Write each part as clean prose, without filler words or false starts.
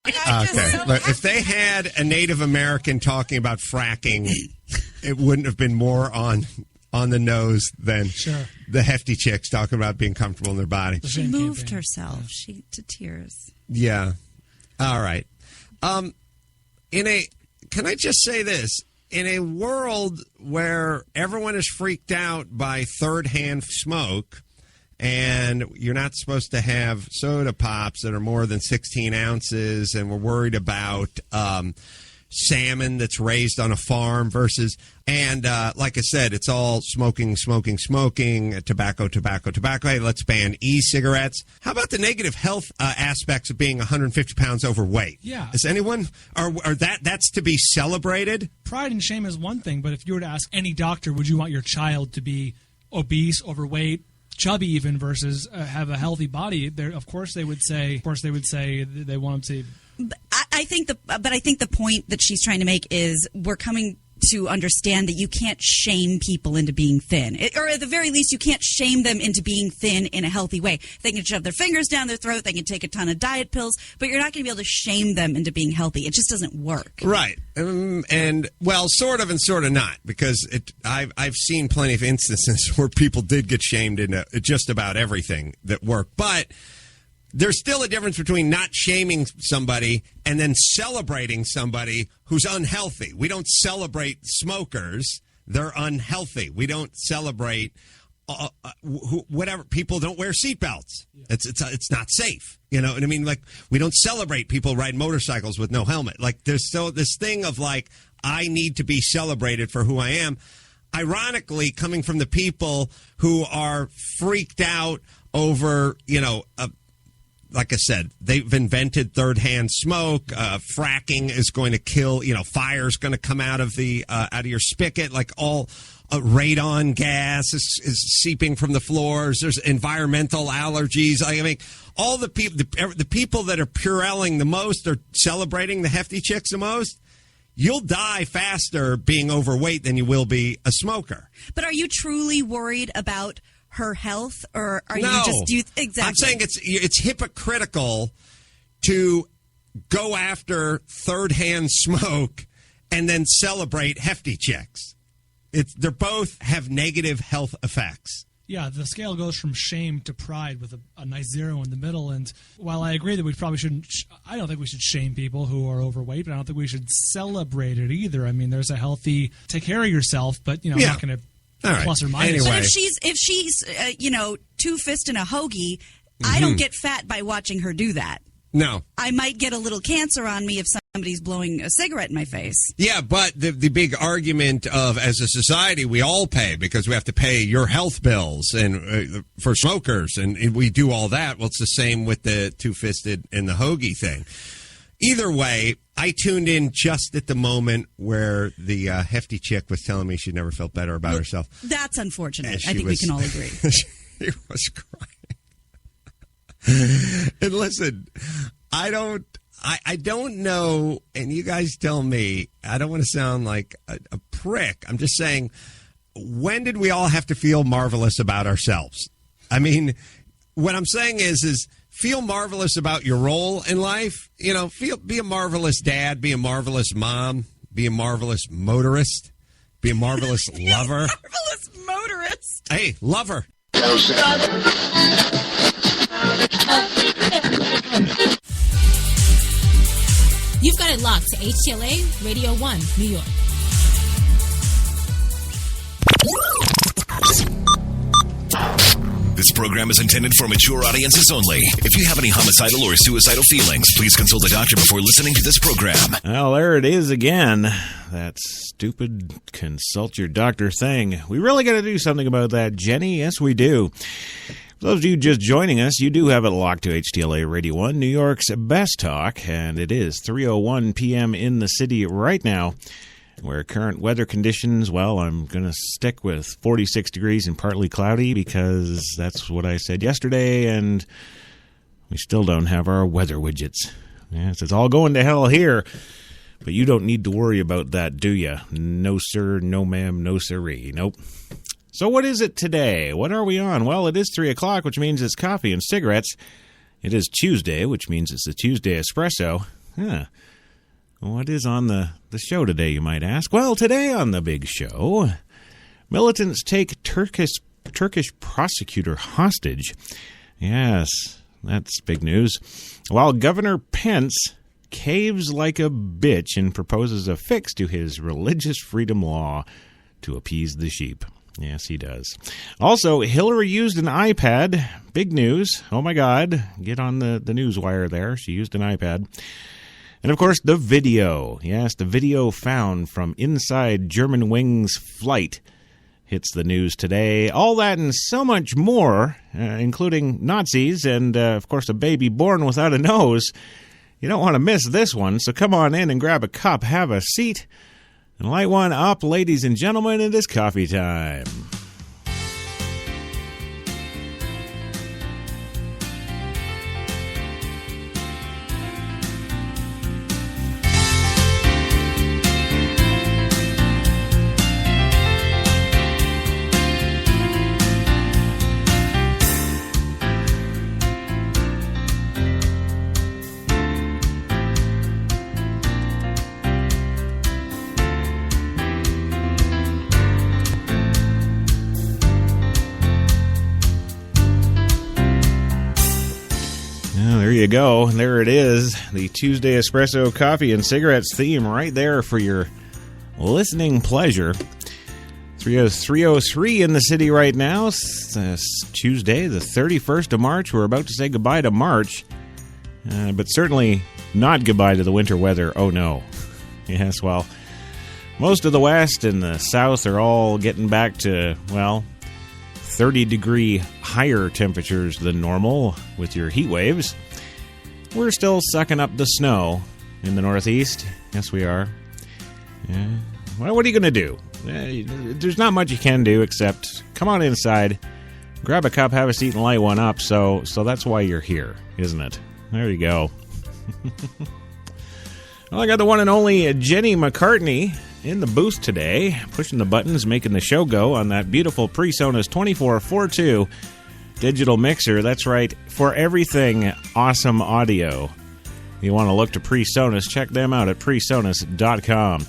Okay. Look, if they had a Native American talking about fracking, it wouldn't have been more on the nose than the hefty chicks talking about being comfortable in their body. She moved herself to tears. Yeah. All right. Can I just say this? In a world where everyone is freaked out by third-hand smoke, and you're not supposed to have soda pops that are more than 16 ounces, and we're worried about salmon that's raised on a farm versus, and like I said, it's all smoking, tobacco. Hey, let's ban e-cigarettes. How about the negative health aspects of being 150 pounds overweight? Yeah. Is anyone, or that's to be celebrated? Pride and shame is one thing, but if you were to ask any doctor, would you want your child to be obese, overweight, chubby even, versus have a healthy body? Of course they would say they want them to. I think the point that she's trying to make is we're coming to understand that you can't shame people into being thin. Or at the very least, you can't shame them into being thin in a healthy way. They can shove their fingers down their throat, they can take a ton of diet pills, but you're not going to be able to shame them into being healthy. It just doesn't work. Right. And, well, sort of and sort of not, because I've seen plenty of instances where people did get shamed into just about everything that worked. But there's still a difference between not shaming somebody and then celebrating somebody who's unhealthy. We don't celebrate smokers. They're unhealthy. We don't celebrate whatever. People don't wear seatbelts. It's not safe. You know what I mean? Like, we don't celebrate people riding motorcycles with no helmet. Like, there's still this thing of, like, I need to be celebrated for who I am. Ironically, coming from the people who are freaked out over, like I said, they've invented third-hand smoke. Fracking is going to kill. Fire's going to come out of your spigot. Like, all radon gas is seeping from the floors. There's environmental allergies. I mean, all the people that are Purelling the most are celebrating the hefty chicks the most. You'll die faster being overweight than you will be a smoker. But are you truly worried about her health, or are no. you just exactly? I'm saying it's hypocritical to go after third-hand smoke and then celebrate hefty chicks. They both have negative health effects. Yeah, the scale goes from shame to pride with a nice zero in the middle. And while I agree that we probably shouldn't, I don't think we should shame people who are overweight, but I don't think we should celebrate it either. I mean, there's a healthy take care of yourself, but I'm not going to. Right. Plus or minus. Anyway. But if she's two-fist and a hoagie, I don't get fat by watching her do that. No. I might get a little cancer on me if somebody's blowing a cigarette in my face. Yeah, but the big argument of, as a society, we all pay because we have to pay your health bills and for smokers, and we do all that. Well, it's the same with the two-fisted and the hoagie thing. Either way, I tuned in just at the moment where the hefty chick was telling me she never felt better about herself. That's unfortunate. I think we can all agree. She was crying. And listen, I don't know, and you guys tell me, I don't want to sound like a prick. I'm just saying, when did we all have to feel marvelous about ourselves? I mean, what I'm saying is feel marvelous about your role in life. Be a marvelous dad, be a marvelous mom, be a marvelous motorist, be a marvelous lover. Marvelous motorist. Hey, lover. You've got it locked to HTLA Radio 1, New York. This program is intended for mature audiences only. If you have any homicidal or suicidal feelings, please consult a doctor before listening to this program. Well, there it is again. That stupid consult your doctor thing. We really got to do something about that, Jenny. Yes, we do. For those of you just joining us, you do have it locked to HTLA Radio 1, New York's best talk, and it is 3:01 p.m. in the city right now. Where current weather conditions, well, I'm going to stick with 46 degrees and partly cloudy because that's what I said yesterday, and we still don't have our weather widgets. Yes, it's all going to hell here, but you don't need to worry about that, do you? No, sir, no, ma'am, no, sirree. Nope. So what is it today? What are we on? Well, it is 3 o'clock, which means it's coffee and cigarettes. It is Tuesday, which means it's the Tuesday Espresso. Huh. What is on the show today, you might ask? Well, today on the big show, militants take Turkish prosecutor hostage. Yes, that's big news. While Governor Pence caves like a bitch and proposes a fix to his religious freedom law to appease the sheep. Yes, he does. Also, Hillary used an iPad. Big news. Oh, my God. Get on the news wire there. She used an iPad. And, of course, the video. Yes, the video found from inside Germanwings flight hits the news today. All that and so much more, including Nazis and, of course, a baby born without a nose. You don't want to miss this one, so come on in and grab a cup, have a seat, and light one up, ladies and gentlemen. It is coffee time. There you go. There it is. The Tuesday Espresso Coffee and Cigarettes theme right there for your listening pleasure. 3:03 in the city right now. It's Tuesday, the 31st of March. We're about to say goodbye to March, but certainly not goodbye to the winter weather. Oh, no. Yes, well, most of the West and the South are all getting back to, well, 30-degree higher temperatures than normal with your heat waves. We're still sucking up the snow in the Northeast. Yes, we are. Yeah. Well, what are you going to do? There's not much you can do except come on inside, grab a cup, have a seat, and light one up. So that's why you're here, isn't it? There you go. Well, I got the one and only Jenny McCartney in the booth today, pushing the buttons, making the show go on that beautiful PreSonus 2442 digital mixer. That's right, for everything awesome audio. You want to look to PreSonus, check them out at presonus.com.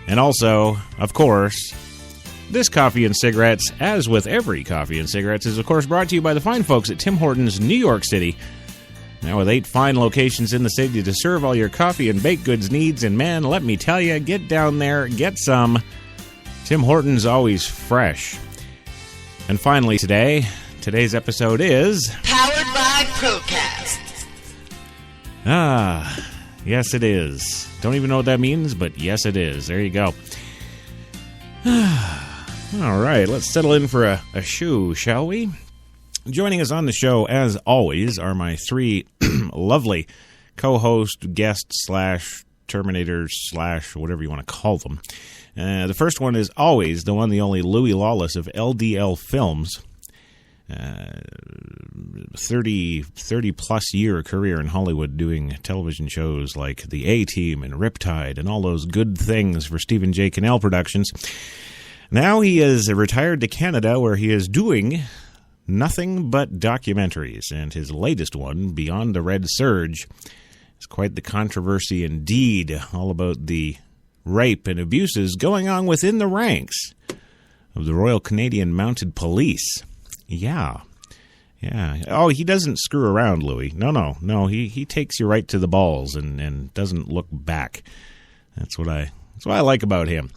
And also, of course, this Coffee and Cigarettes, as with every Coffee and Cigarettes, is of course brought to you by the fine folks at Tim Hortons, New York City. Now with 8 fine locations in the city to serve all your coffee and baked goods needs, and man, let me tell you, get down there, get some. Tim Hortons, always fresh. And finally today's episode is powered by Procast. Yes it is. Don't even know what that means, but yes it is. There you go. All right, let's settle in for a show, shall we? Joining us on the show, as always, are my 3 lovely co-host, guests, /Terminators, whatever you want to call them. The first one is always the one, the only Louis Lawless of LDL Films. 30-plus year career in Hollywood doing television shows like The A-Team and Riptide and all those good things for Stephen J. Cannell Productions. Now he is retired to Canada, where he is doing nothing but documentaries, and his latest one, Beyond the Red Surge, is quite the controversy indeed, all about the rape and abuses going on within the ranks of the Royal Canadian Mounted Police. Yeah. Oh, he doesn't screw around, Louis. No. He takes you right to the balls and doesn't look back. That's what I like about him.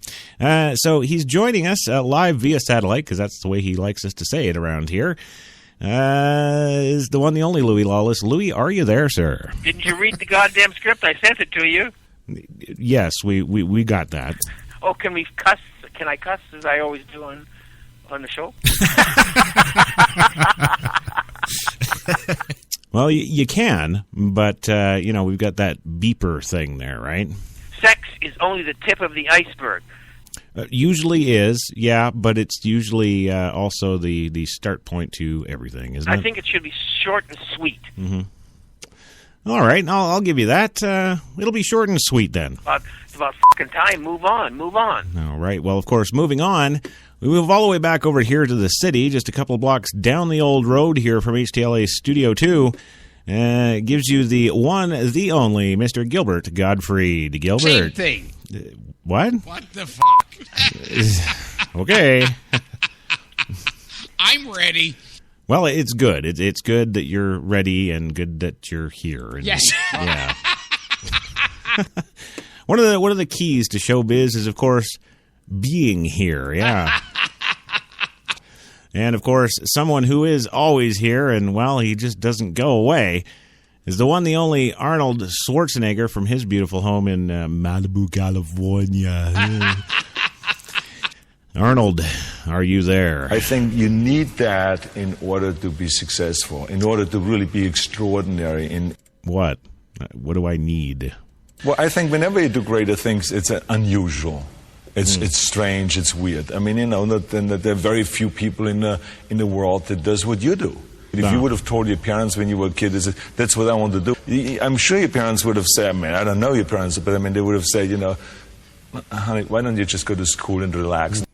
So he's joining us live via satellite, because that's the way he likes us to say it around here. Is the one, the only Louis Lawless. Louis, are you there, sir? Didn't you read the goddamn script? I sent it to you. Yes, we got that. Oh, can we cuss? Can I cuss as I always do on the show? Well, you can, but we've got that beeper thing there, right? Sex is only the tip of the iceberg. Usually is, yeah, but it's usually also the start point to everything, isn't it? I think it should be short and sweet. Mm-hmm. All right, I'll give you that. It'll be short and sweet then. It's about fucking time. Move on. All right, well, of course, moving on, we move all the way back over here to the city, just a couple of blocks down the old road here from HTLA Studio 2. Gives you the one, the only, Mr. Gilbert Gottfried. Gilbert. Same thing. What? What the fuck? Okay. I'm ready. Well, it's good. It's good that you're ready and good that you're here. And, Yes. Yeah. One of the keys to showbiz is, of course, being here. Yeah. And, of course, someone who is always here and, well, he just doesn't go away is the one, the only Arnold Schwarzenegger from his beautiful home in Malibu, California. Arnold, are you there? I think you need that in order to be successful, in order to really be extraordinary. In what? What do I need? Well, I think whenever you do greater things, it's unusual. It's strange. It's weird. I mean, you know, that there are very few people in the world that does what you do. If you would have told your parents when you were a kid, that's what I want to do, I'm sure your parents would have said, I mean, I don't know your parents, but I mean, they would have said, you know, honey, why don't you just go to school and relax?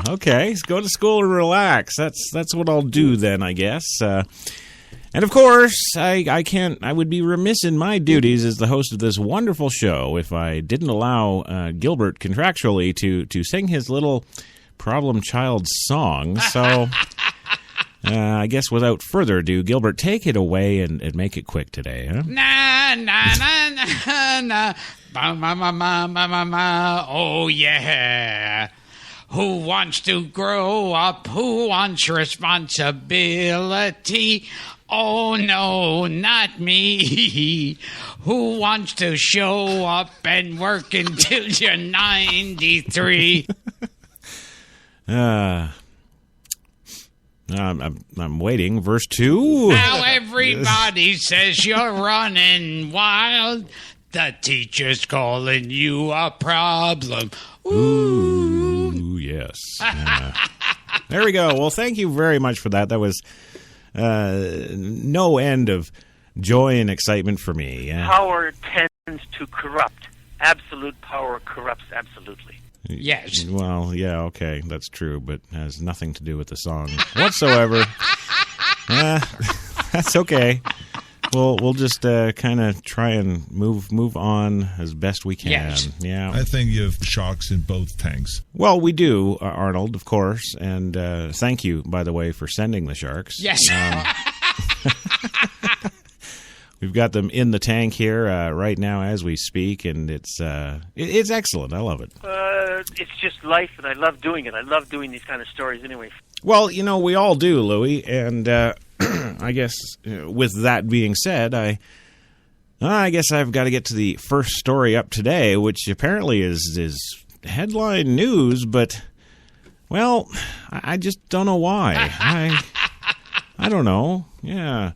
Okay. Go to school and relax. That's what I'll do then, I guess. And of course, I would be remiss in my duties as the host of this wonderful show if I didn't allow Gilbert contractually to sing his little problem child song. So I guess without further ado, Gilbert, take it away and make it quick today, huh? Na na na na na, ba ma ma ma ma ma ma. Oh yeah. Who wants to grow up? Who wants responsibility? Oh no, not me. Who wants to show up and work until you're 93? I'm waiting. Verse 2. Now everybody says you're running wild. The teacher's calling you a problem. Ooh, yes. There we go. Well, thank you very much for that. That was no end of joy and excitement for me. Power tends to corrupt. Absolute power corrupts absolutely. Yes. Well, yeah, okay, that's true, but has nothing to do with the song whatsoever. That's okay. We'll just kind of try and move on as best we can. Yes. Yeah. I think you have sharks in both tanks. Well, we do, Arnold, of course, and thank you, by the way, for sending the sharks. Yes. We've got them in the tank here right now as we speak, and it's excellent. I love it. It's just life, and I love doing it. I love doing these kind of stories anyway. Well, you know, we all do, Louis, and I guess with that being said, I guess I've got to get to the first story up today, which apparently is headline news, but, well, I just don't know why. I don't know. Yeah.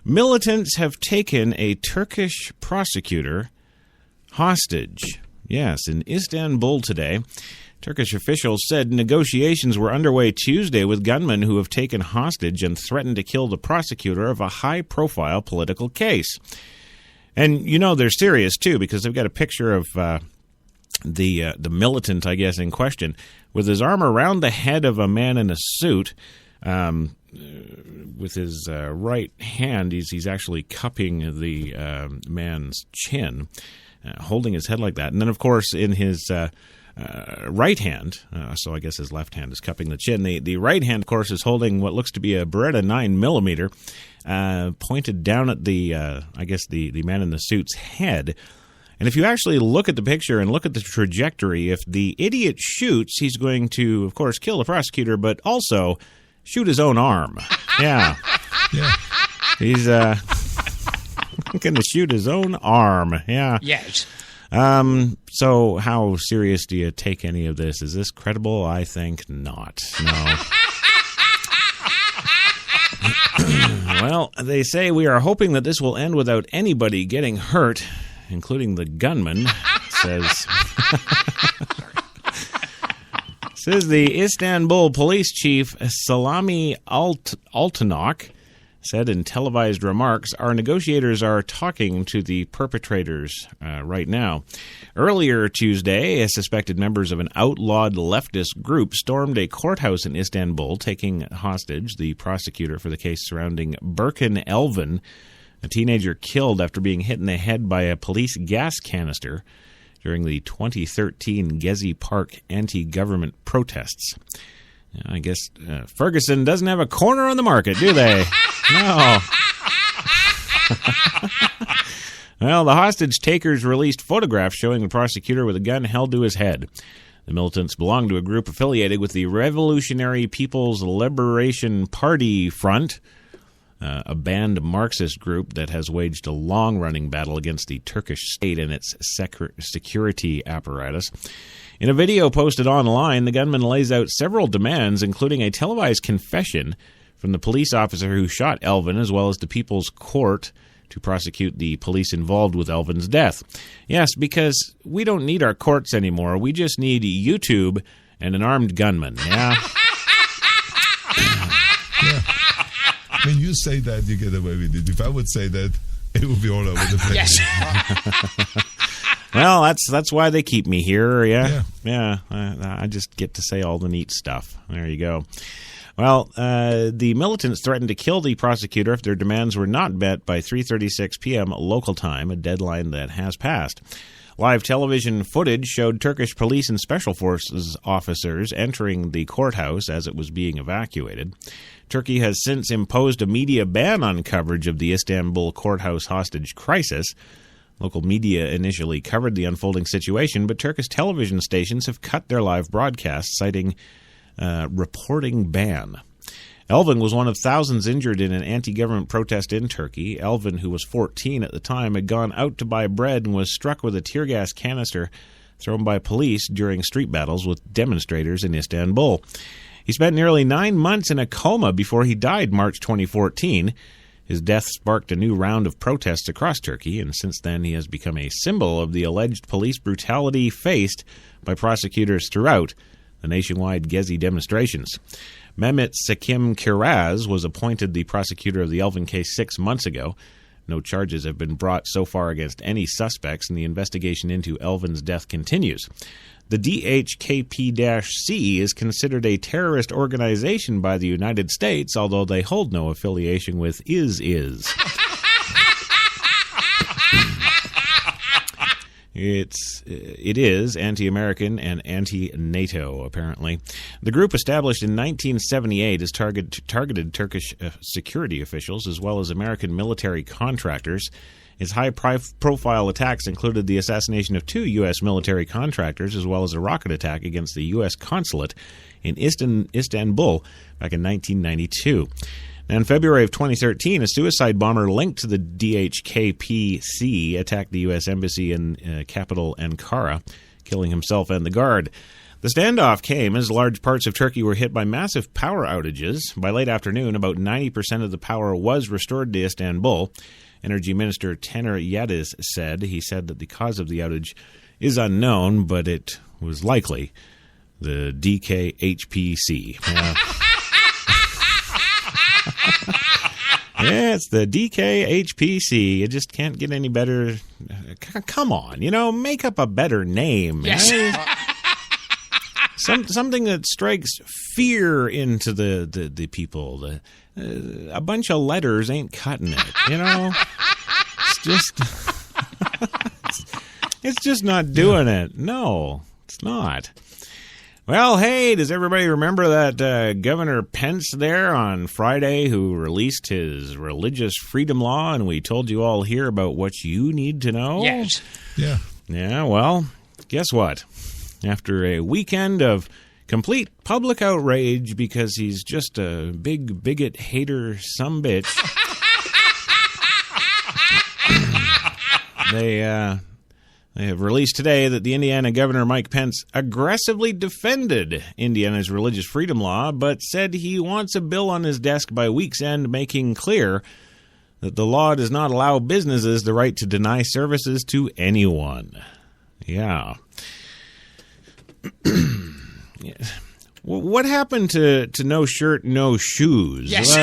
Militants have taken a Turkish prosecutor hostage. Yes, in Istanbul today, Turkish officials said negotiations were underway Tuesday with gunmen who have taken hostage and threatened to kill the prosecutor of a high-profile political case. And, you know, they're serious, too, because they've got a picture of the militant, I guess, in question, with his arm around the head of a man in a suit. With his right hand, he's actually cupping the man's chin, holding his head like that. And then, of course, in his right hand, so I guess his left hand is cupping the chin. The right hand, of course, is holding what looks to be a Beretta 9mm, pointed down at the man in the suit's head. And if you actually look at the picture and look at the trajectory, if the idiot shoots, he's going to, of course, kill the prosecutor, but also shoot his own arm. Yeah. He's going to shoot his own arm. Yeah. Yes. So how serious do you take any of this? Is this credible? I think not. No. Well, they say we are hoping that this will end without anybody getting hurt, including the gunman, says the Istanbul police chief Salami Altanok. said in televised remarks, "Our negotiators are talking to the perpetrators right now." Earlier Tuesday, suspected members of an outlawed leftist group stormed a courthouse in Istanbul, taking hostage the prosecutor for the case surrounding Berkan Elvan, a teenager killed after being hit in the head by a police gas canister during the 2013 Gezi Park anti-government protests. I guess Ferguson doesn't have a corner on the market, do they? No. Well, the hostage takers released photographs showing the prosecutor with a gun held to his head. The militants belong to a group affiliated with the Revolutionary People's Liberation Party Front, a banned Marxist group that has waged a long-running battle against the Turkish state and its security apparatus. In a video posted online, the gunman lays out several demands, including a televised confession from the police officer who shot Elvan, as well as the People's Court to prosecute the police involved with Elvan's death. Yes, because we don't need our courts anymore. We just need YouTube and an armed gunman. Yeah. Yeah. When you say that, you get away with it. If I would say that, it would be all over the place. Yes. Well, that's why they keep me here. Yeah. I just get to say all the neat stuff. There you go. Well, the militants threatened to kill the prosecutor if their demands were not met by 3:36 p.m. local time, a deadline that has passed. Live television footage showed Turkish police and special forces officers entering the courthouse as it was being evacuated. Turkey has since imposed a media ban on coverage of the Istanbul courthouse hostage crisis. Local media initially covered the unfolding situation, but Turkish television stations have cut their live broadcasts, citing reporting ban. Elvan was one of thousands injured in an anti-government protest in Turkey. Elvan, who was 14 at the time, had gone out to buy bread and was struck with a tear gas canister thrown by police during street battles with demonstrators in Istanbul. He spent nearly 9 months in a coma before he died March 2014. His death sparked a new round of protests across Turkey, and since then he has become a symbol of the alleged police brutality faced by prosecutors throughout the nationwide Gezi demonstrations. Mehmet Sekim Kiraz was appointed the prosecutor of the Elvan case 6 months ago. No charges have been brought so far against any suspects, and the investigation into Elvan's death continues. The DHKP-C is considered a terrorist organization by the United States, although they hold no affiliation with ISIS. It is anti-American and anti-NATO, apparently. The group, established in 1978, has targeted Turkish security officials as well as American military contractors. Its high-profile attacks included the assassination of 2 U.S. military contractors as well as a rocket attack against the U.S. consulate in Istanbul back in 1992. In February of 2013, a suicide bomber linked to the DHKP-C attacked the U.S. Embassy in capital Ankara, killing himself and the guard. The standoff came as large parts of Turkey were hit by massive power outages. By late afternoon, about 90% of the power was restored to Istanbul. Energy Minister Taner Yildiz said. He said that the cause of the outage is unknown, but it was likely the DKHPC. Yeah, it's the DKHPC. You just can't get any better. Come on, make up a better name. Yes. Something that strikes fear into the people. A bunch of letters ain't cutting it. It's just not doing it. No, it's not. Well, hey, does everybody remember that Governor Pence there on Friday who released his religious freedom law, and we told you all here about what you need to know? Yes. Yeah. Yeah, well, guess what? After a weekend of complete public outrage because he's just a big bigot hater sumbitch, They have released today that the Indiana Governor Mike Pence aggressively defended Indiana's religious freedom law, but said he wants a bill on his desk by week's end making clear that the law does not allow businesses the right to deny services to anyone. Yeah. What happened to no shirt, no shoes? Yes.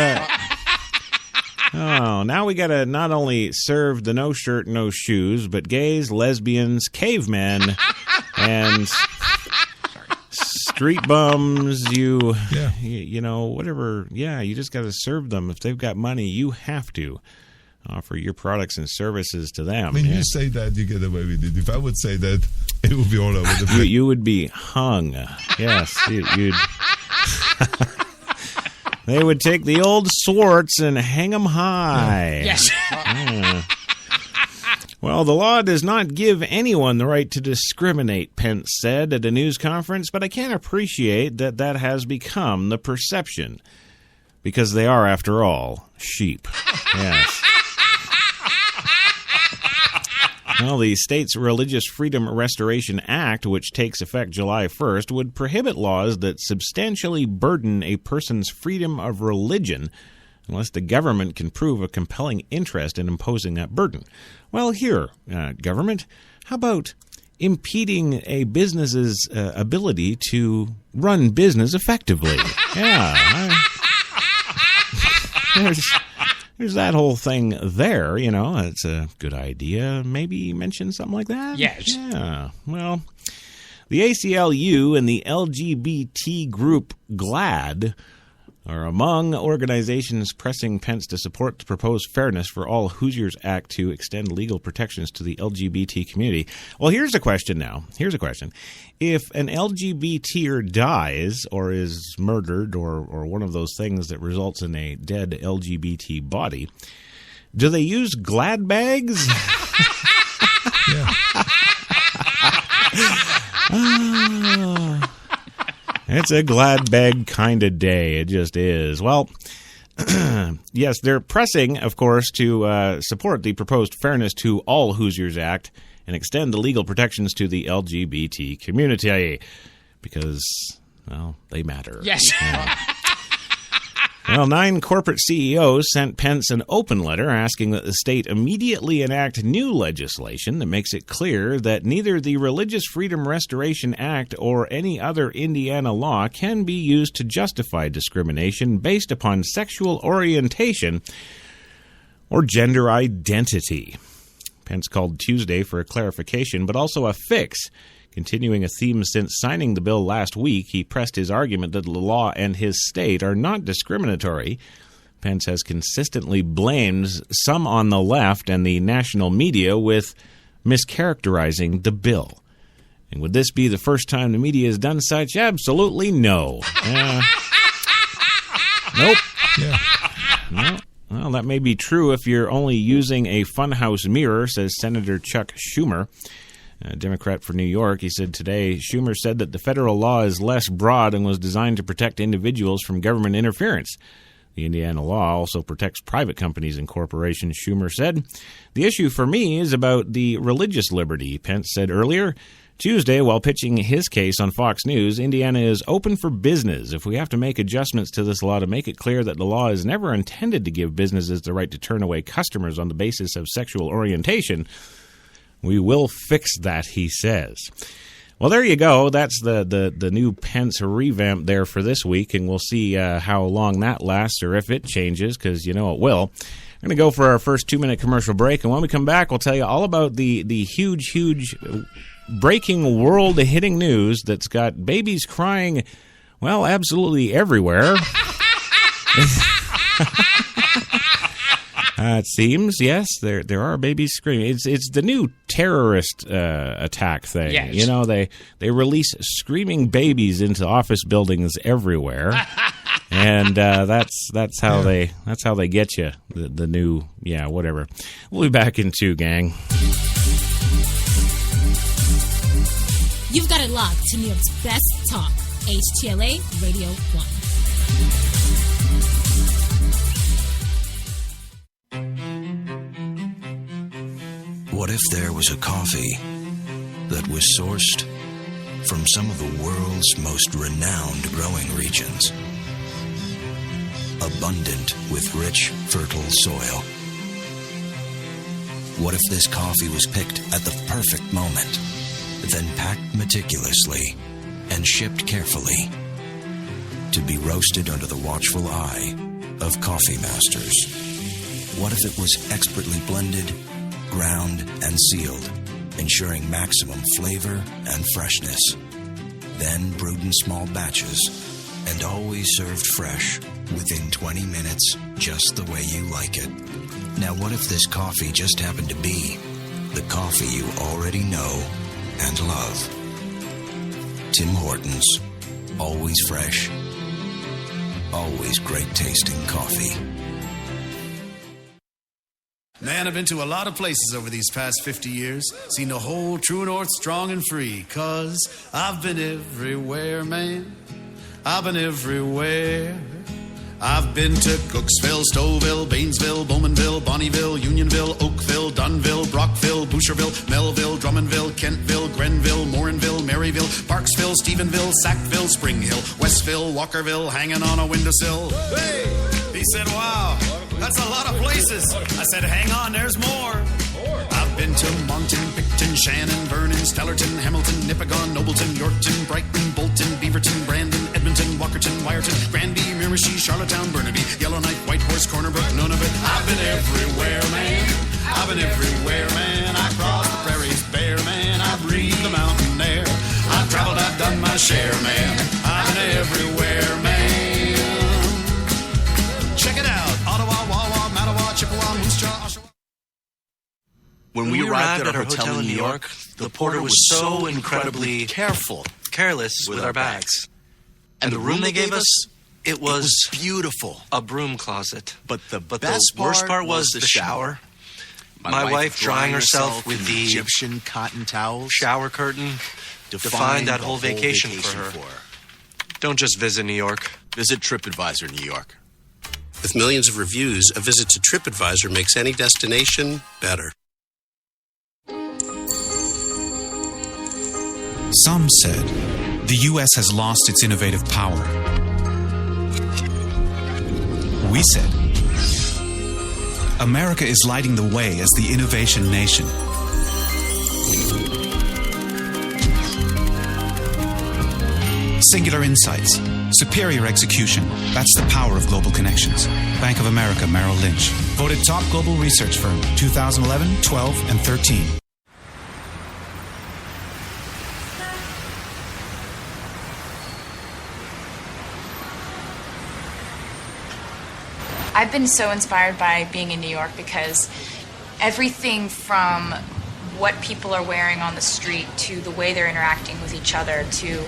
Oh, now we got to not only serve the no shirt, no shoes, but gays, lesbians, cavemen, and street bums, you know, whatever. Yeah, you just got to serve them. If they've got money, you have to offer your products and services to them. I mean, you say that, you get away with it. If I would say that, it would be all over the place. You would be hung. Yes, you'd... They would take the old swords and hang them high. Yes. Yeah. Well, the law does not give anyone the right to discriminate, Pence said at a news conference, but I can't appreciate that that has become the perception. Because they are, after all, sheep. Yes. Well, the state's Religious Freedom Restoration Act, which takes effect July 1st, would prohibit laws that substantially burden a person's freedom of religion unless the government can prove a compelling interest in imposing that burden. Well, here, government, how about impeding a business's ability to run business effectively? Yeah. There's that whole thing there, you know. It's a good idea. Maybe mention something like that? Yes. Yeah. Well, the ACLU and the LGBT group GLAAD are among organizations pressing Pence to support the proposed Fairness for All Hoosiers Act to extend legal protections to the LGBT community. Well, here's a question now. Here's a question. If an LGBTer dies or is murdered or one of those things that results in a dead LGBT body, do they use GLAAD bags? It's a glad bag kind of day. It just is. Well, yes, they're pressing, of course, to support the proposed Fairness to All Hoosiers Act and extend the legal protections to the LGBT community because, well, they matter. Yes. Well, 9 corporate CEOs sent Pence an open letter asking that the state immediately enact new legislation that makes it clear that neither the Religious Freedom Restoration Act or any other Indiana law can be used to justify discrimination based upon sexual orientation or gender identity. Pence called Tuesday for a clarification, but also a fix. Continuing a theme since signing the bill last week, he pressed his argument that the law and his state are not discriminatory. Pence has consistently blamed some on the left and the national media with mischaracterizing the bill. And would this be the first time the media has done such? Absolutely no. Nope. Yeah. No. Well, that may be true if you're only using a funhouse mirror, says Senator Chuck Schumer. A Democrat for New York. He said today, Schumer said that the federal law is less broad and was designed to protect individuals from government interference. The Indiana law also protects private companies and corporations, Schumer said. The issue for me is about the religious liberty, Pence said earlier. Tuesday, while pitching his case on Fox News, Indiana is open for business. If we have to make adjustments to this law to make it clear that the law is never intended to give businesses the right to turn away customers on the basis of sexual orientation, we will fix that, he says. Well, there you go. That's the new Pence revamp there for this week, and we'll see how long that lasts or if it changes, because you know it will. We're going to go for our first 2-minute commercial break, and when we come back, we'll tell you all about the huge breaking world-hitting news that's got babies crying, well, absolutely everywhere. It seems, yes, there are babies screaming. It's the new terrorist attack thing. Yes. You know, they release screaming babies into office buildings everywhere, and that's how they get you. The new whatever. We'll be back in 2, gang. You've got it locked to New York's best talk, HTLA Radio 1. What if there was a coffee that was sourced from some of the world's most renowned growing regions, abundant with rich, fertile soil? What if this coffee was picked at the perfect moment, then packed meticulously and shipped carefully to be roasted under the watchful eye of coffee masters? What if it was expertly blended, ground, and sealed, ensuring maximum flavor and freshness? Then brewed in small batches and always served fresh within 20 minutes, just the way you like it. Now, what if this coffee just happened to be the coffee you already know and love? Tim Hortons. Always fresh. Always great tasting coffee. Man, I've been to a lot of places over these past 50 years. Seen the whole true north strong and free. 'Cause I've been everywhere, man. I've been everywhere. I've been to Cooksville, Stouffville, Bainesville, Bowmanville, Bonneville, Unionville, Oakville, Dunville, Brockville, Boucherville, Melville, Drummondville, Kentville, Grenville, Morinville, Maryville, Parksville, Stephenville, Sackville, Spring Hill, Westville, Walkerville, hanging on a windowsill. Hey! He said, wow, that's a lot of places. I said, hang on, there's more. I've been to Moncton, Picton, Shannon, Vernon, Stellarton, Hamilton, Nipigon, Nobleton, Yorkton, Brighton, Bolton, Beaverton, Brandon, Edmonton, Walkerton, Wyerton, Granby, Miramichi, Charlottetown, Burnaby, Yellowknife, Whitehorse, Corner Brook, Nunavut. I've been everywhere, man. I've been everywhere, man. I crossed the prairies bare, man. I breathed the mountain air. I've traveled, I've done my share, man. I've been everywhere, man. Check it out. Ottawa, Wawa, Mattawa, Chippewa, Moose Jaw, Oshawa. When we arrived at our hotel in New York, the porter was so incredibly careless with our bags. And the room they gave us, it was beautiful. A broom closet. But the worst part was the shower. My wife drying herself with the Egyptian cotton towels. Shower curtain defined that whole vacation for her. Don't just visit New York. Visit TripAdvisor New York. With millions of reviews, a visit to TripAdvisor makes any destination better. Some said the U.S. has lost its innovative power. We said America is lighting the way as the innovation nation. Singular insights, superior execution. That's the power of global connections. Bank of America Merrill Lynch. Voted top global research firm 2011, 12, and 13. I've been so inspired by being in New York because everything from what people are wearing on the street to the way they're interacting with each other, to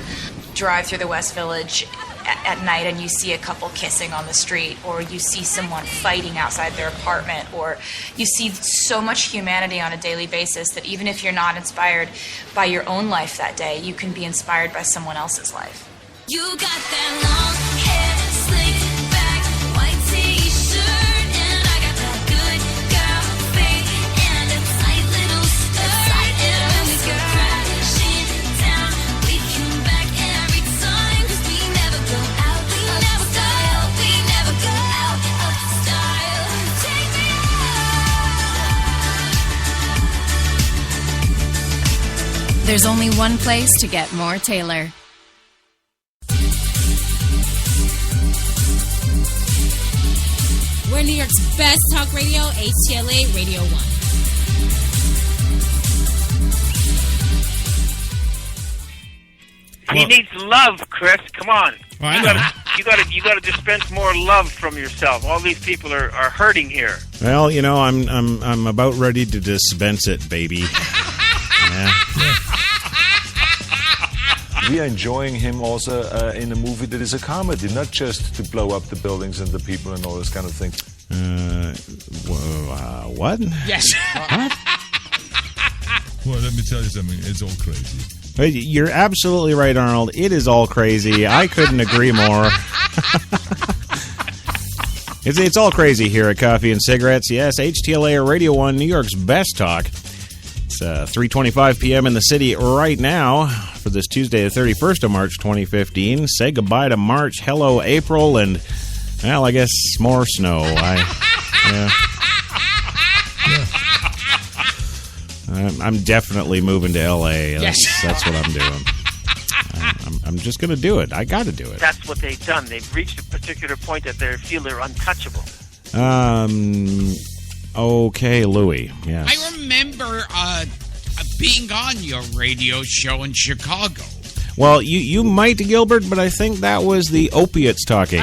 drive through the West Village at night and you see a couple kissing on the street, or you see someone fighting outside their apartment, or you see so much humanity on a daily basis that even if you're not inspired by your own life that day, you can be inspired by someone else's life. You got that long hair, slick back, white t-shirt, and I got that good girl face and a tight little skirt. And when we go crashing down, we come back every time, 'cause we never go out, we never go out, we never go out of style. Take me out. There's only one place to get more Taylor. We're New York's best talk radio, HTLA Radio 1. He needs love, Chris. Come on. Well, You gotta dispense more love from yourself. All these people are hurting here. Well, you know, I'm about ready to dispense it, baby. Yeah. We are enjoying him also in a movie that is a comedy, not just to blow up the buildings and the people and all this kind of thing. What? Yes. What? Well, let me tell you something. It's all crazy. You're absolutely right, Arnold. It is all crazy. I couldn't agree more. It's all crazy here at Coffee and Cigarettes. Yes, HTLA Radio 1, New York's best talk. It's 3:25 p.m. in the city right now for this Tuesday, the 31st of March, 2015. Say goodbye to March. Hello, April, and, well, I guess more snow. I'm definitely moving to L.A. That's what I'm doing. I'm just going to do it. I got to do it. That's what they've done. They've reached a particular point that they feel they're untouchable. Okay, Louie. Yes. I remember being on your radio show in Chicago. Well, you might, Gilbert, but I think that was the opiates talking.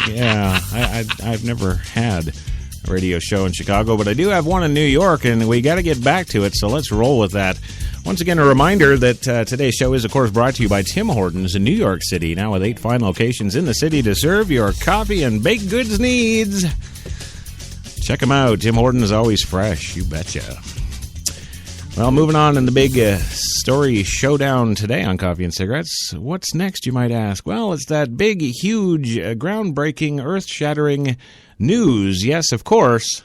Yeah, I've never had a radio show in Chicago, but I do have one in New York, and we got to get back to it, so let's roll with that. Once again, a reminder that today's show is, of course, brought to you by Tim Hortons in New York City, now with 8 fine locations in the city to serve your coffee and baked goods needs. Check them out. Tim Hortons is always fresh, you betcha. Well, moving on in the big story showdown today on Coffee and Cigarettes. What's next, you might ask? Well, it's that big, huge, groundbreaking, earth-shattering news. Yes, of course,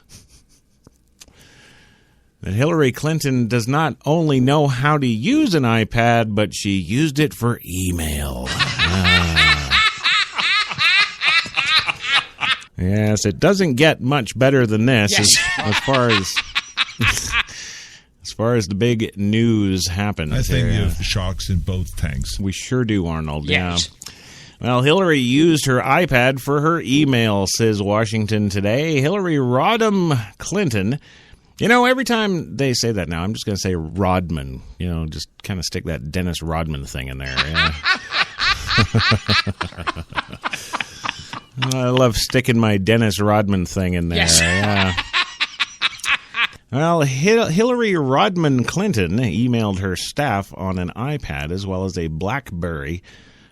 that Hillary Clinton does not only know how to use an iPad, but she used it for email. Yes, it doesn't get much better than this as far as... As far as the big news happens. I think you have sharks in both tanks. We sure do, Arnold. Yes. Yeah. Well, Hillary used her iPad for her email, says Washington Today. Hillary Rodham Clinton. You know, every time they say that now, I'm just going to say Rodman. You know, just kind of stick that Dennis Rodman thing in there. Yeah. I love sticking my Dennis Rodman thing in there. Yes. Yeah. Well, Hillary Rodham Clinton emailed her staff on an iPad as well as a BlackBerry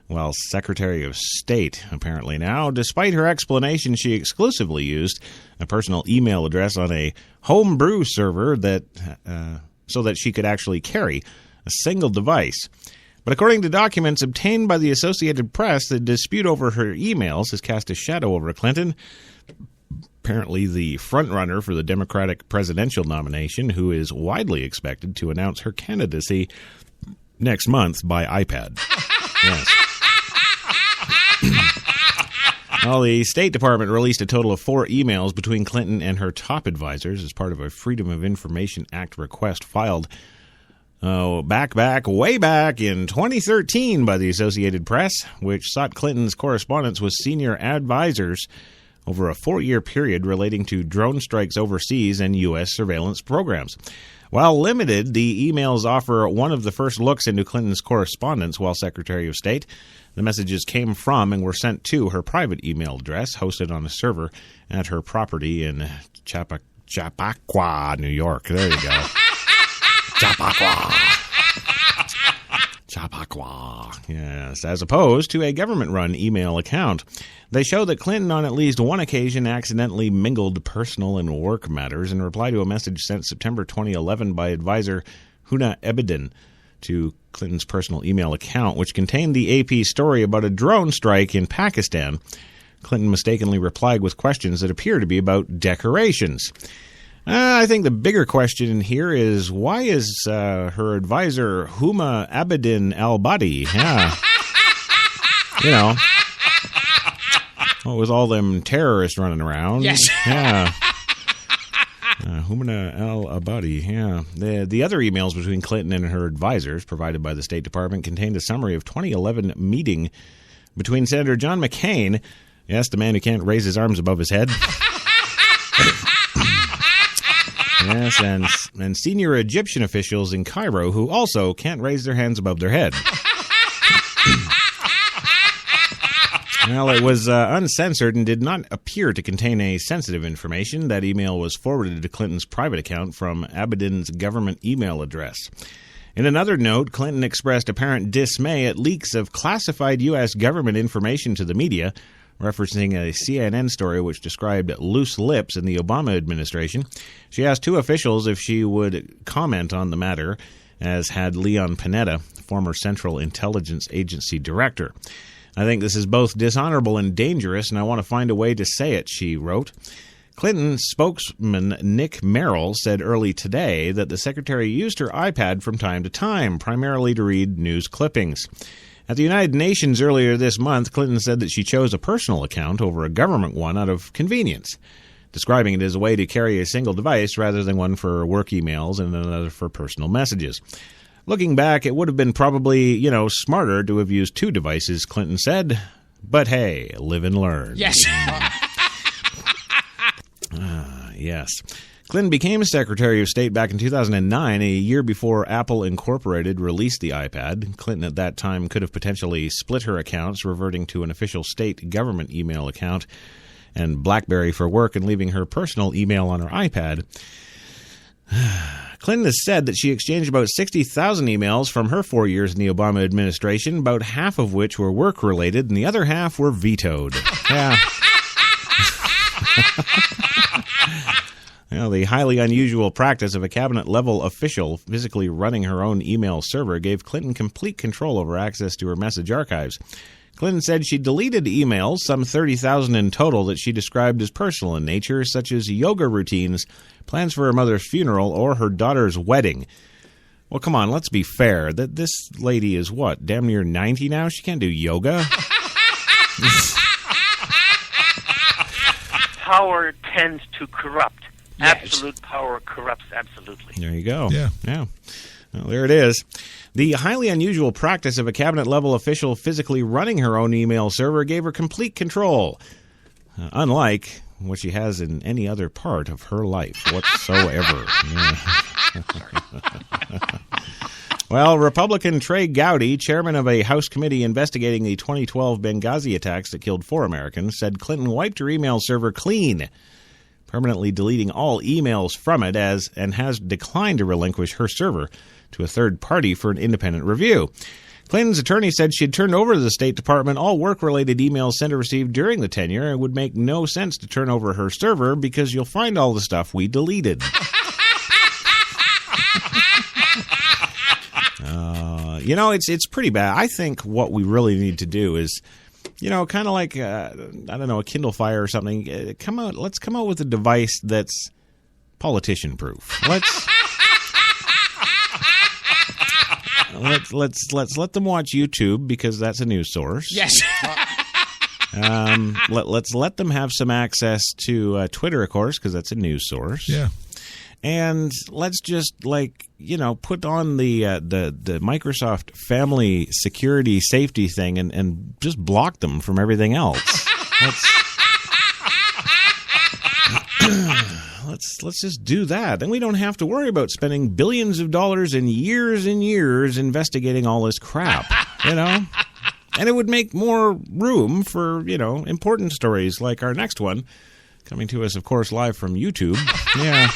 while Secretary of State, apparently now. Despite her explanation, she exclusively used a personal email address on a homebrew server that so that she could actually carry a single device. But according to documents obtained by the Associated Press, the dispute over her emails has cast a shadow over Clinton, apparently the frontrunner for the Democratic presidential nomination, who is widely expected to announce her candidacy next month by iPad. Yes. Well, the State Department released a total of 4 emails between Clinton and her top advisors as part of a Freedom of Information Act request filed way back in 2013 by the Associated Press, which sought Clinton's correspondence with senior advisors over a 4-year period relating to drone strikes overseas and U.S. surveillance programs. While limited, the emails offer one of the first looks into Clinton's correspondence while Secretary of State. The messages came from and were sent to her private email address, hosted on a server at her property in Chappaqua, New York. There you go. Chappaqua. Yes, as opposed to a government-run email account. They show that Clinton, on at least one occasion, accidentally mingled personal and work matters in reply to a message sent September 2011 by advisor Huna Ebedin to Clinton's personal email account, which contained the AP story about a drone strike in Pakistan. Clinton mistakenly replied with questions that appear to be about decorations. I think the bigger question here is, why is her advisor Huma Abedin al-Badi? Yeah. You know, what was all them terrorists running around? Yes. Yeah. Huma al-Abadi, yeah. The other emails between Clinton and her advisors, provided by the State Department, contained a summary of 2011 meeting between Senator John McCain, yes, the man who can't raise his arms above his head, yes, and senior Egyptian officials in Cairo who also can't raise their hands above their head. Well, it was uncensored and did not appear to contain any sensitive information. That email was forwarded to Clinton's private account from Abedin's government email address. In another note, Clinton expressed apparent dismay at leaks of classified U.S. government information to the media, referencing a CNN story which described loose lips in the Obama administration. She asked 2 officials if she would comment on the matter, as had Leon Panetta, former Central Intelligence Agency director. I think this is both dishonorable and dangerous, and I want to find a way to say it, she wrote. Clinton spokesman Nick Merrill said early today that the secretary used her iPad from time to time, primarily to read news clippings. At the United Nations earlier this month, Clinton said that she chose a personal account over a government one out of convenience, describing it as a way to carry a single device rather than one for work emails and another for personal messages. Looking back, it would have been probably, smarter to have used 2 devices, Clinton said. But hey, live and learn. Yes. Yes. Clinton became Secretary of State back in 2009, a year before Apple Incorporated released the iPad. Clinton at that time could have potentially split her accounts, reverting to an official state government email account and BlackBerry for work and leaving her personal email on her iPad. Clinton has said that she exchanged about 60,000 emails from her 4 years in the Obama administration, about half of which were work-related and the other half were vetoed. Yeah. Well, the highly unusual practice of a cabinet-level official physically running her own email server gave Clinton complete control over access to her message archives. Clinton said she deleted emails, some 30,000 in total, that she described as personal in nature, such as yoga routines, plans for her mother's funeral, or her daughter's wedding. Well, come on, let's be fair. That this lady is what, damn near 90 now? She can't do yoga? Power tends to corrupt. Yes. Absolute power corrupts absolutely. There you go. Yeah. Well, there it is. The highly unusual practice of a cabinet-level official physically running her own email server gave her complete control, unlike what she has in any other part of her life whatsoever. Well, Republican Trey Gowdy, chairman of a House committee investigating the 2012 Benghazi attacks that killed 4 Americans, said Clinton wiped her email server clean, permanently deleting all emails from it and has declined to relinquish her server to a third party for an independent review. Clinton's attorney said she had turned over to the State Department all work-related emails sent or received during the tenure, and it would make no sense to turn over her server because you'll find all the stuff we deleted. It's pretty bad. I think what we really need to do is, kind of like, I don't know, a Kindle Fire or something. Let's come out with a device that's politician-proof. Let's let them watch YouTube because that's a news source. Yes. Let's let them have some access to Twitter, of course, because that's a news source. Yeah. And let's just put on the Microsoft Family Security Safety thing and just block them from everything else. Let's just do that. Then we don't have to worry about spending billions of dollars and years investigating all this crap, And it would make more room for, important stories like our next one, coming to us, of course, live from YouTube. Yeah.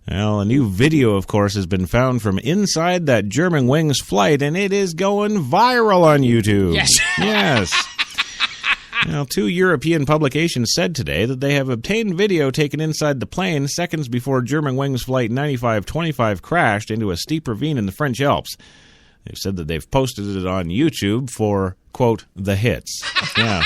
Well, a new video, of course, has been found from inside that Germanwings flight, and it is going viral on YouTube. Yes. Yes. Now, 2 European publications said today that they have obtained video taken inside the plane seconds before Germanwings Flight 9525 crashed into a steep ravine in the French Alps. They've said that they've posted it on YouTube for, quote, the hits. Yeah.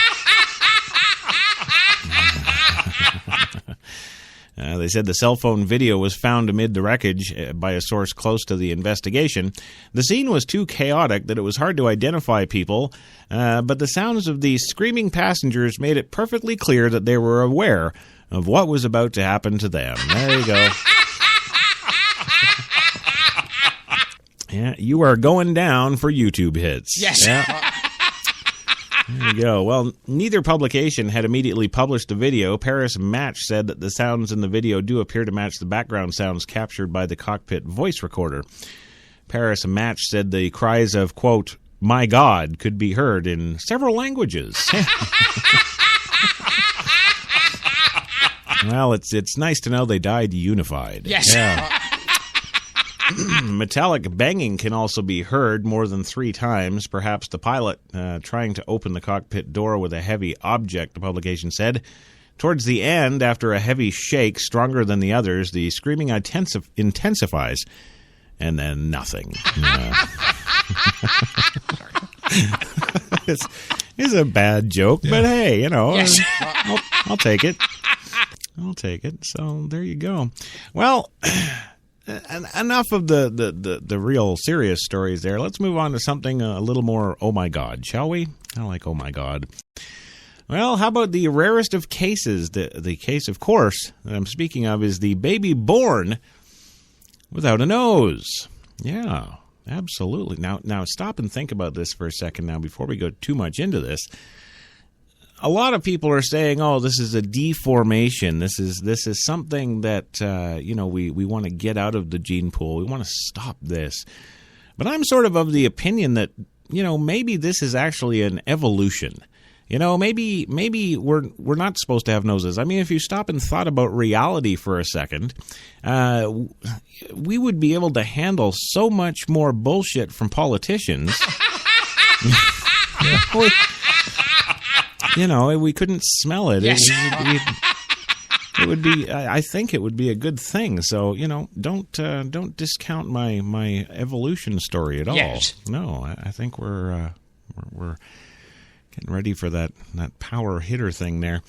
They said the cell phone video was found amid the wreckage by a source close to the investigation. The scene was too chaotic that it was hard to identify people, but the sounds of the screaming passengers made it perfectly clear that they were aware of what was about to happen to them. There you go. Yeah, you are going down for YouTube hits. Yes. Yeah. There you go. Well, neither publication had immediately published the video. Paris Match said that the sounds in the video do appear to match the background sounds captured by the cockpit voice recorder. Paris Match said the cries of, quote, my God, could be heard in several languages. Well, it's nice to know they died unified. Yes. Yeah. Metallic banging can also be heard more than 3 times. Perhaps the pilot trying to open the cockpit door with a heavy object, the publication said. Towards the end, after a heavy shake, stronger than the others, the screaming intensifies, and then nothing. It's a bad joke, but hey, Yes. I'll take it. I'll take it. So there you go. Well, enough of the real serious stories there. Let's move on to something a little more oh my God, shall we? I like oh my God. Well, how about the rarest of cases? The case, of course, that I'm speaking of is the baby born without a nose. Yeah, absolutely. Now stop and think about this for a second now before we go too much into this. a lot of people are saying, "Oh, this is a deformation. This is something that we want to get out of the gene pool. We want to stop this." But I'm sort of the opinion that maybe this is actually an evolution. Maybe we're not supposed to have noses. I mean, if you stop and thought about reality for a second, we would be able to handle so much more bullshit from politicians. We couldn't smell it. Yes. It would be. I think it would be a good thing. So don't discount my evolution story at all. Yes. No, I think we're getting ready for that power hitter thing there.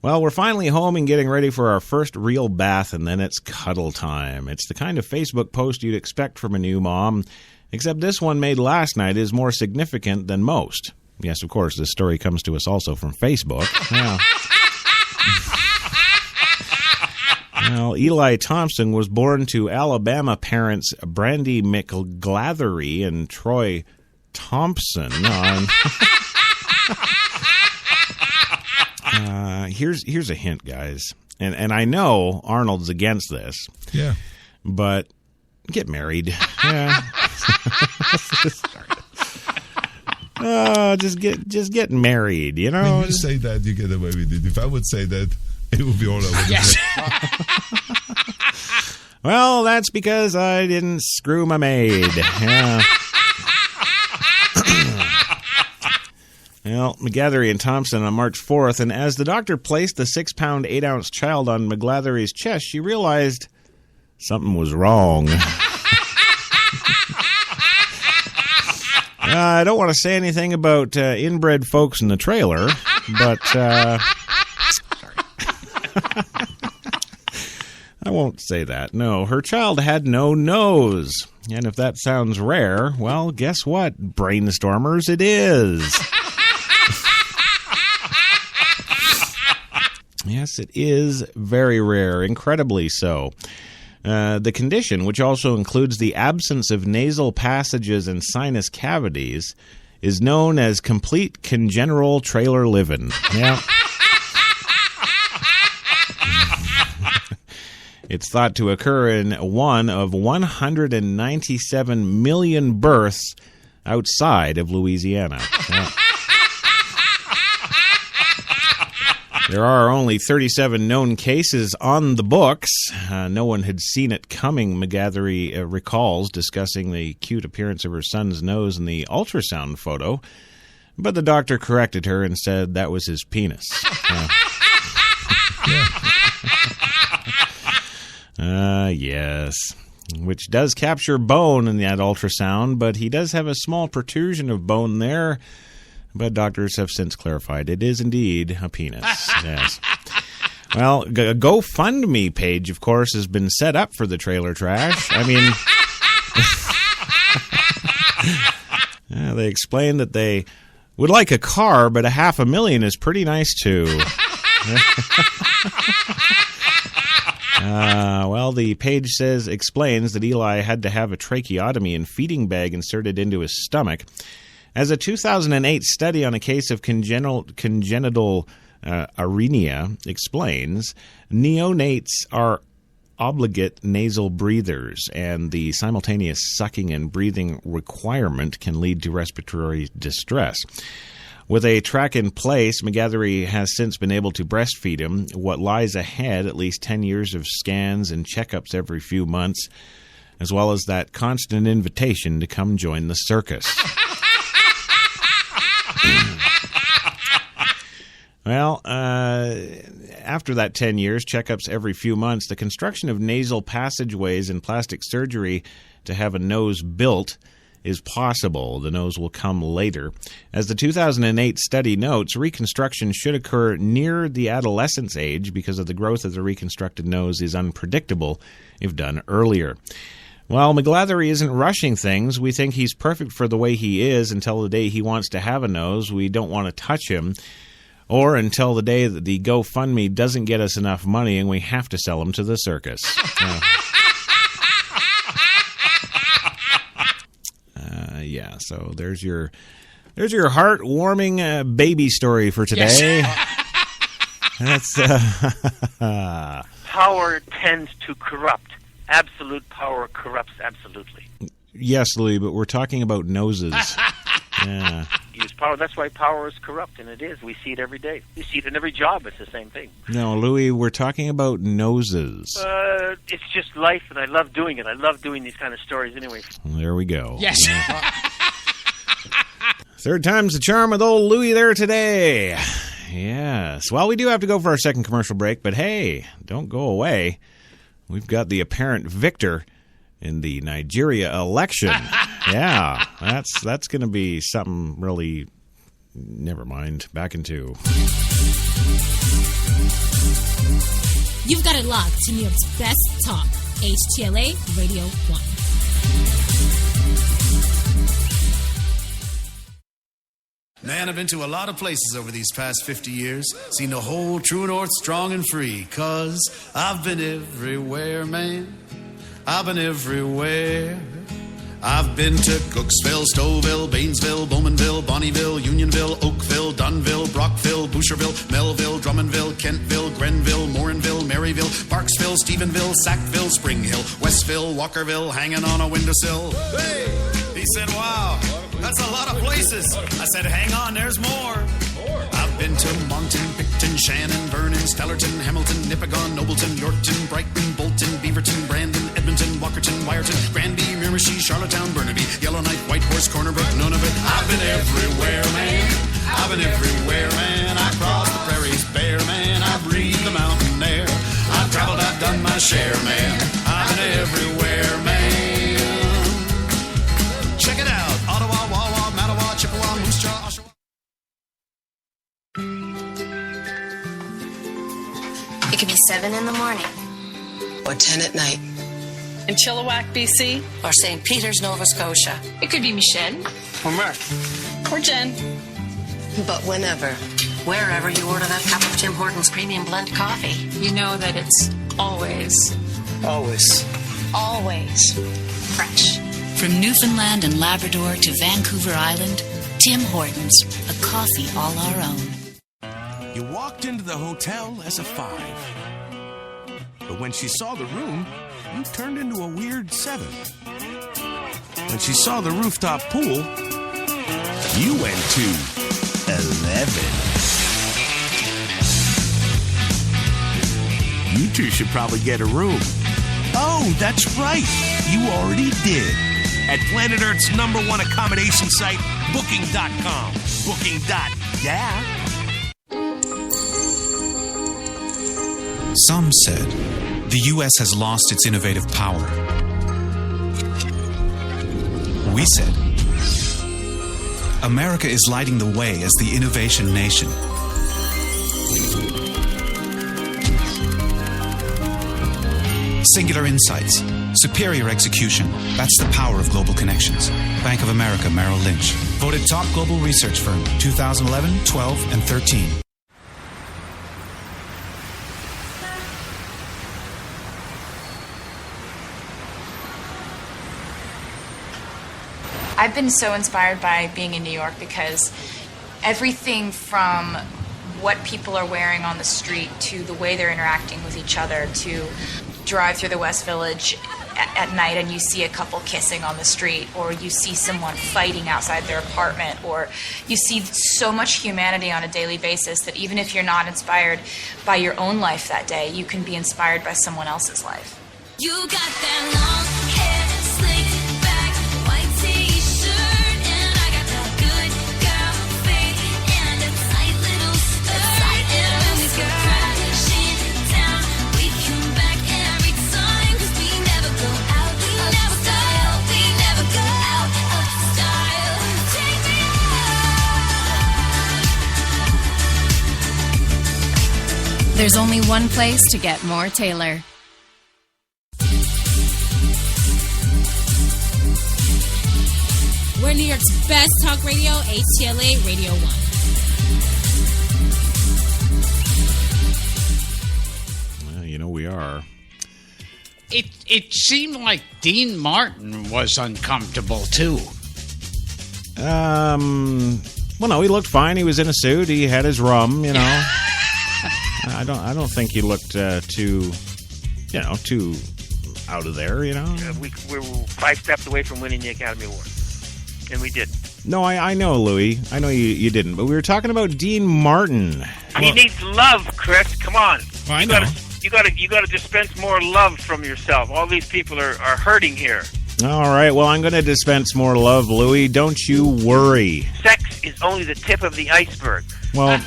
Well, we're finally home and getting ready for our first real bath, and then it's cuddle time. It's the kind of Facebook post you'd expect from a new mom, except this one made last night is more significant than most. Yes, of course, this story comes to us also from Facebook. Well, Eli Thompson was born to Alabama parents Brandy McGlathery and Troy Thompson. Here's a hint, guys, and I know Arnold's against this. Yeah, but get married. Yeah. Just get married. When you say that, you get away with it. If I would say that, it would be all over the place. Well, that's because I didn't screw my maid. Yeah. Well, McGlathery and Thompson on March 4th, and as the doctor placed the 6-pound, 8-ounce child on McGlathery's chest, she realized something was wrong. I don't want to say anything about inbred folks in the trailer, but I won't say that. No, her child had no nose. And if that sounds rare, well, guess what, brainstormers, it is. Yes, it is very rare, incredibly so. The condition, which also includes the absence of nasal passages and sinus cavities, is known as complete congenital trailer living. Yeah. It's thought to occur in one of 197 million births outside of Louisiana. Yeah. There are only 37 known cases on the books. No one had seen it coming, McGlathery recalls, discussing the cute appearance of her son's nose in the ultrasound photo. But the doctor corrected her and said that was his penis. Yes. Which does capture bone in that ultrasound, but he does have a small protrusion of bone there. But doctors have since clarified it is indeed a penis. Yes. Well, a GoFundMe page, of course, has been set up for the trailer trash. I mean, they explained that they would like a car, but $500,000 is pretty nice too. Well, the page explains that Eli had to have a tracheotomy and feeding bag inserted into his stomach. As a 2008 study on a case of congenital arenea explains, neonates are obligate nasal breathers, and the simultaneous sucking and breathing requirement can lead to respiratory distress. With a track in place, McGlathery has since been able to breastfeed him. What lies ahead, at least 10 years of scans and checkups every few months, as well as that constant invitation to come join the circus. Well, after that 10 years, checkups every few months, the construction of nasal passageways and plastic surgery to have a nose built is possible. The nose will come later. As the 2008 study notes, reconstruction should occur near the adolescence age because of the growth of the reconstructed nose is unpredictable if done earlier. Well, McGlathery isn't rushing things. We think he's perfect for the way he is until the day he wants to have a nose. We don't want to touch him. Or until the day that the GoFundMe doesn't get us enough money and we have to sell him to the circus. So there's your There's your heartwarming baby story for today. Yes. That's Power tends to corrupt. Absolute power corrupts absolutely. Yes, Louis, but we're talking about noses. Yeah. Use power. That's why power is corrupt, and it is. We see it every day. We see it in every job. It's the same thing. No, Louis, we're talking about noses. It's just life, and I love doing it. I love doing these kind of stories anyway. Well, there we go. Yes. Third time's the charm with old Louis there today. Yes. Well, we do have to go for our second commercial break, but hey, don't go away. We've got the apparent victor in the Nigeria election. Yeah, that's going to be something really... Never mind. Back in 2. You've got it locked to New York's best talk, HTLA Radio 1. Man, I've been to a lot of places over these past 50 years. Seen the whole true north strong and free. 'Cause I've been everywhere, man. I've been everywhere. I've been to Cooksville, Stouffville, Bainesville, Bowmanville, Bonnieville, Unionville, Oakville, Dunville, Brockville, Boucherville, Melville, Drummondville, Kentville, Grenville, Morinville, Maryville, Parksville, Stephenville, Sackville, Spring Hill, Westville, Walkerville, hanging on a windowsill. Hey! He said, wow, that's a lot of places. I said, hang on, there's more. I've been to Monton, Picton, Shannon, Vernon, Stellarton, Hamilton, Nipigon, Nobleton, Yorkton, Brighton, Bolton, Beaverton, Brandon, Edmonton, Walkerton, Wyerton, Granby, Miramichi, Charlottetown, Burnaby, Yellowknife, Whitehorse, Corner Brook, none of it. I've been everywhere, man. I've been everywhere, man. I crossed the prairies bare, man. I breathed the mountain air. I've traveled, I've done my share, man. I've been everywhere, man. Check it out. Ottawa, Wawa, Mattawa, Chippewa, Moose Jaw, Oshawa. It could be 7 in the morning. Or 10 at night. In Chilliwack, BC. Or St. Peter's, Nova Scotia. It could be Michelle. Or Mark. Or Jen. But whenever, wherever you order that cup of Tim Hortons Premium Blend Coffee. You know that it's always fresh. From Newfoundland and Labrador to Vancouver Island, Tim Hortons, a coffee all our own. You walked into the hotel as a 5. But when she saw the room, you turned into a weird 7. When she saw the rooftop pool, you went to 11. You two should probably get a room. Oh, that's right. You already did. At Planet Earth's #1 accommodation site, Booking.com. Booking.yeah. Some said the U.S. has lost its innovative power. We said America is lighting the way as the innovation nation. Singular insights, superior execution. That's the power of global connections. Bank of America Merrill Lynch. Voted top global research firm 2011, 12, and 13. I've been so inspired by being in New York because everything from what people are wearing on the street to the way they're interacting with each other, to drive through the West Village at night and you see a couple kissing on the street, or you see someone fighting outside their apartment, or you see so much humanity on a daily basis that even if you're not inspired by your own life that day, you can be inspired by someone else's life. You got that long hair, slick back, white t-shirt, and I got that good girl face and a tight little skirt. And when we go crashing down, we come back every time, 'cause we never go out of style. We never go out of style. Take me out. There's only one place to get more Taylor. We're New York's best talk radio, HTLA Radio 1. Well, you know we are. It seemed like Dean Martin was uncomfortable, too. Well, no, he looked fine. He was in a suit. He had his rum, you know. I don't think he looked too out of there, you know. We were 5 steps away from winning the Academy Award, and we did. No, I know, Louis. I know you didn't, but we were talking about Dean Martin. He needs love, Chris. Come on. Well, I know. You gotta dispense more love from yourself. All these people are hurting here. All right, well, I'm going to dispense more love, Louis. Don't you worry. Sex is only the tip of the iceberg. Well,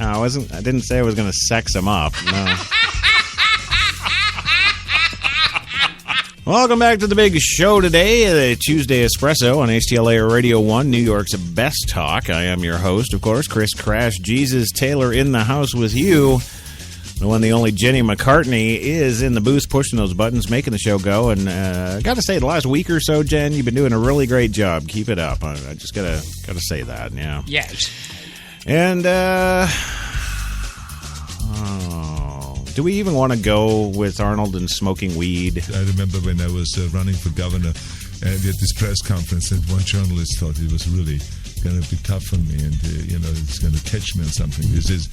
no, I didn't say I was going to sex him up. No. Welcome back to the big show today, the Tuesday Espresso on HTLA Radio 1, New York's best talk. I am your host, of course, Chris Crash Jesus Taylor in the house with you. The one, the only Jenny McCartney is in the booth pushing those buttons, making the show go. And I got to say, the last week or so, Jen, you've been doing a really great job. Keep it up. I just got to say that, yeah. Yes. And, do we even want to go with Arnold and smoking weed? I remember when I was running for governor, we had this press conference, and one journalist thought it was really going to be tough on me, and it's going to catch me on something. He says,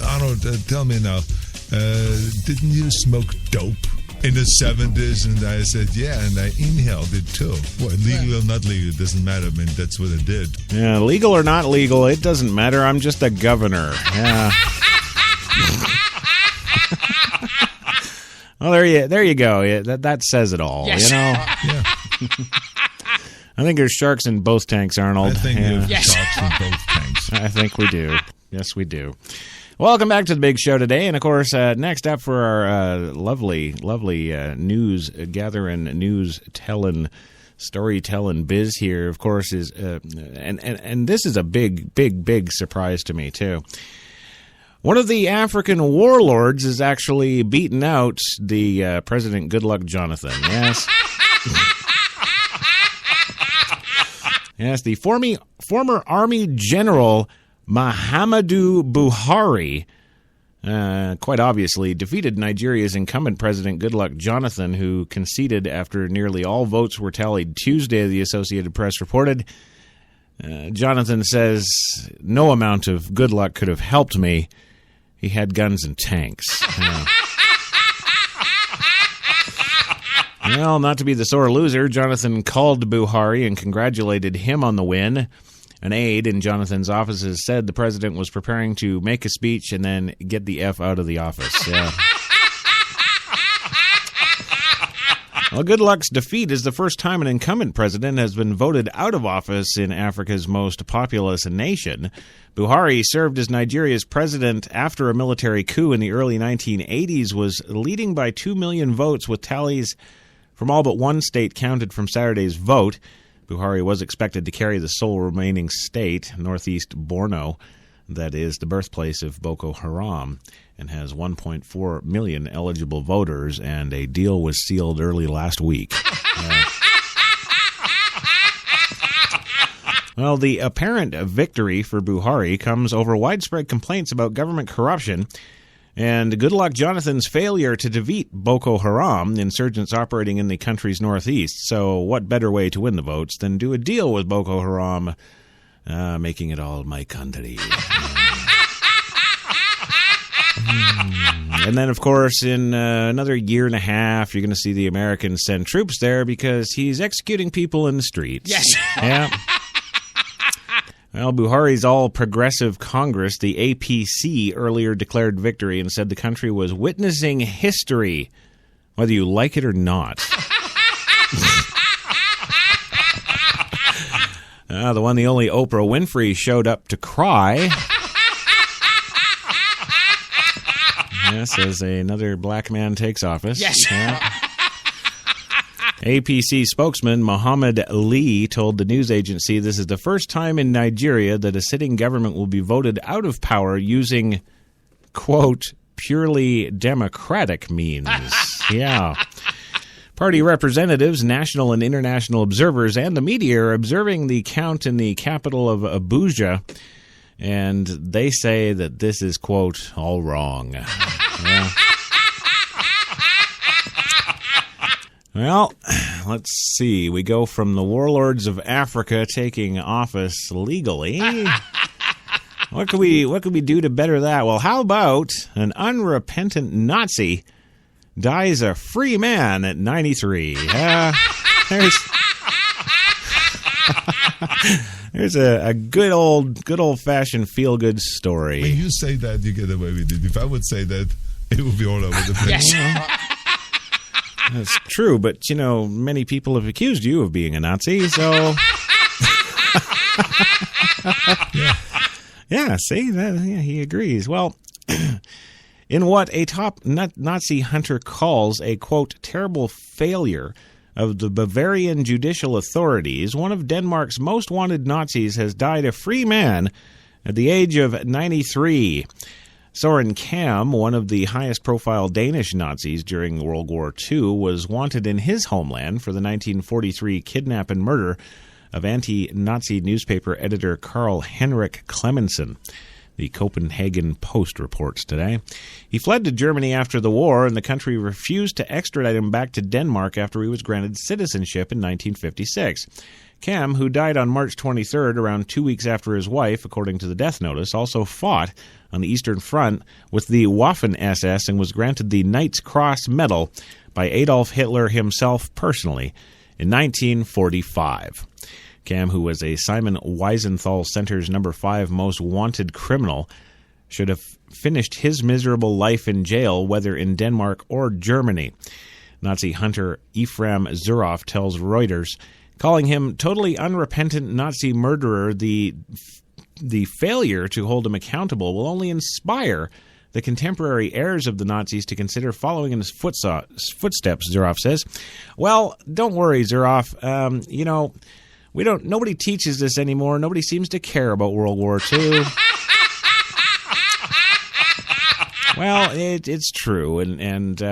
Arnold, tell me now, didn't you smoke dope in the 70s? And I said, yeah, and I inhaled it too. Well, legal or not legal, it doesn't matter. I mean, that's what I did. Yeah, legal or not legal, it doesn't matter. I'm just a governor. Yeah. Well, there you go. Yeah, that says it all. Yes. You know. Yeah. I think there's sharks in both tanks, Arnold. I think there's sharks in both tanks. I think we do. Yes, we do. Welcome back to the big show today. And, of course, next up for our lovely news gathering, news telling, storytelling biz here, of course, is and this is a big surprise to me, too. One of the African warlords is actually beating out the President Goodluck Jonathan. Yes. Yes, the former Army General Muhammadu Buhari, quite obviously, defeated Nigeria's incumbent President Goodluck Jonathan, who conceded after nearly all votes were tallied Tuesday, the Associated Press reported. Jonathan says, no amount of good luck could have helped me. He had guns and tanks. Well, not to be the sore loser, Jonathan called Buhari and congratulated him on the win. An aide in Jonathan's offices said the president was preparing to make a speech and then get the F out of the office. Yeah. Well, Goodluck's defeat is the first time an incumbent president has been voted out of office in Africa's most populous nation. Buhari served as Nigeria's president after a military coup in the early 1980s, was leading by 2 million votes with tallies from all but one state counted from Saturday's vote. Buhari was expected to carry the sole remaining state, northeast Borno, that is the birthplace of Boko Haram, and has 1.4 million eligible voters, and a deal was sealed early last week. Well, the apparent victory for Buhari comes over widespread complaints about government corruption and Goodluck Jonathan's failure to defeat Boko Haram, insurgents operating in the country's northeast. So what better way to win the votes than do a deal with Boko Haram, making it all my country. And then, of course, in another year and a half, you're going to see the Americans send troops there because he's executing people in the streets. Yes. Yeah. Well, Buhari's all-progressive Congress, the APC, earlier declared victory and said the country was witnessing history, whether you like it or not. The one, the only Oprah Winfrey showed up to cry. Yes, as another black man takes office. Yes. Yeah. APC spokesman Mohammed Lee told the news agency this is the first time in Nigeria that a sitting government will be voted out of power using, quote, purely democratic means. Yeah. Party representatives, national and international observers, and the media are observing the count in the capital of Abuja, and they say that this is, quote, all wrong. Yeah. Well, let's see. We go from the warlords of Africa taking office legally. What could we do to better that? Well, how about an unrepentant Nazi dies a free man at 93? There's a good old fashioned feel good story. When you say that, you get away with it. If I would say that, it would be all over the place. That's true, but many people have accused you of being a Nazi, so yeah. See that? Yeah, he agrees. Well, in what a top Nazi hunter calls a quote terrible failure of the Bavarian judicial authorities, one of Denmark's most wanted Nazis has died a free man at the age of 93. Søren Kam, one of the highest-profile Danish Nazis during World War II, was wanted in his homeland for the 1943 kidnap and murder of anti-Nazi newspaper editor Carl Henrik Clemenson. The Copenhagen Post reports today. He fled to Germany after the war, and the country refused to extradite him back to Denmark after he was granted citizenship in 1956. Kam, who died on March 23rd, around 2 weeks after his wife, according to the death notice, also fought on the Eastern Front with the Waffen-SS and was granted the Knight's Cross Medal by Adolf Hitler himself personally in 1945. Kam, who was a Simon Wiesenthal Center's number 5 most wanted criminal, should have finished his miserable life in jail, whether in Denmark or Germany. Nazi hunter Ephraim Zuroff tells Reuters, calling him totally unrepentant Nazi murderer, the failure to hold him accountable will only inspire the contemporary heirs of the Nazis to consider following in his footsteps, Zuroff says. Well, don't worry, Zuroff. Nobody teaches this anymore. Nobody seems to care about World War II. Well, it's true. And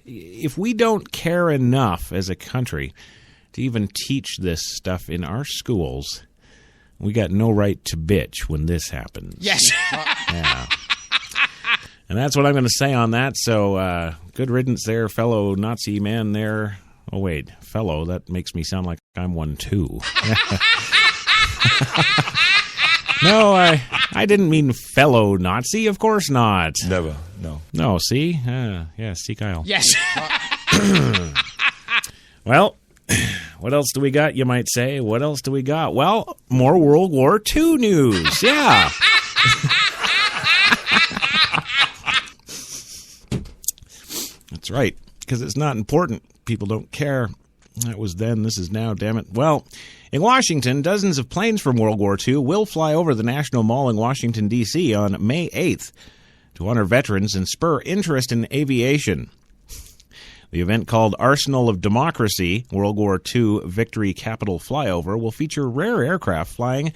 if we don't care enough as a country to even teach this stuff in our schools, we got no right to bitch when this happens. Yes. Yeah. And that's what I'm going to say on that. So good riddance there, fellow Nazi man there. Oh, wait, fellow, that makes me sound like I'm one too. No, I didn't mean fellow Nazi, of course not. Never, no. No, see? Yeah, see, Kyle. Yes. Well, what else do we got, you might say? What else do we got? Well, more World War II news. Yeah. That's right, because it's not important. People don't care. That was then, this is now, damn it. Well, in Washington, dozens of planes from World War II will fly over the National Mall in Washington, D.C. on May 8th to honor veterans and spur interest in aviation. The event, called Arsenal of Democracy, World War II Victory Capital Flyover, will feature rare aircraft flying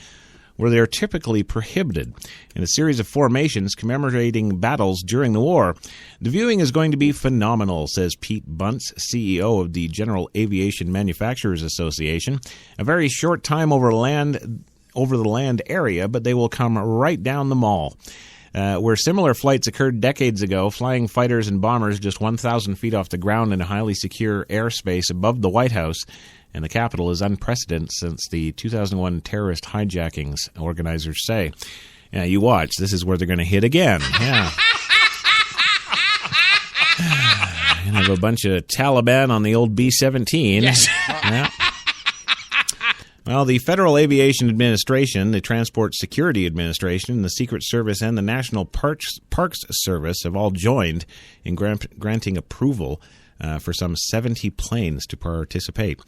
where they are typically prohibited, in a series of formations commemorating battles during the war. The viewing is going to be phenomenal, says Pete Bunce, CEO of the General Aviation Manufacturers Association. A very short time over the land area, but they will come right down the mall. Where similar flights occurred decades ago, flying fighters and bombers just 1,000 feet off the ground in a highly secure airspace above the White House and the Capitol is unprecedented since the 2001 terrorist hijackings, organizers say. Yeah, you watch. This is where they're going to hit again. Yeah. And have a bunch of Taliban on the old B-17. Yes. Yeah. Well, the Federal Aviation Administration, the Transport Security Administration, the Secret Service, and the National Parks Service have all joined in granting approval for some 70 planes to participate.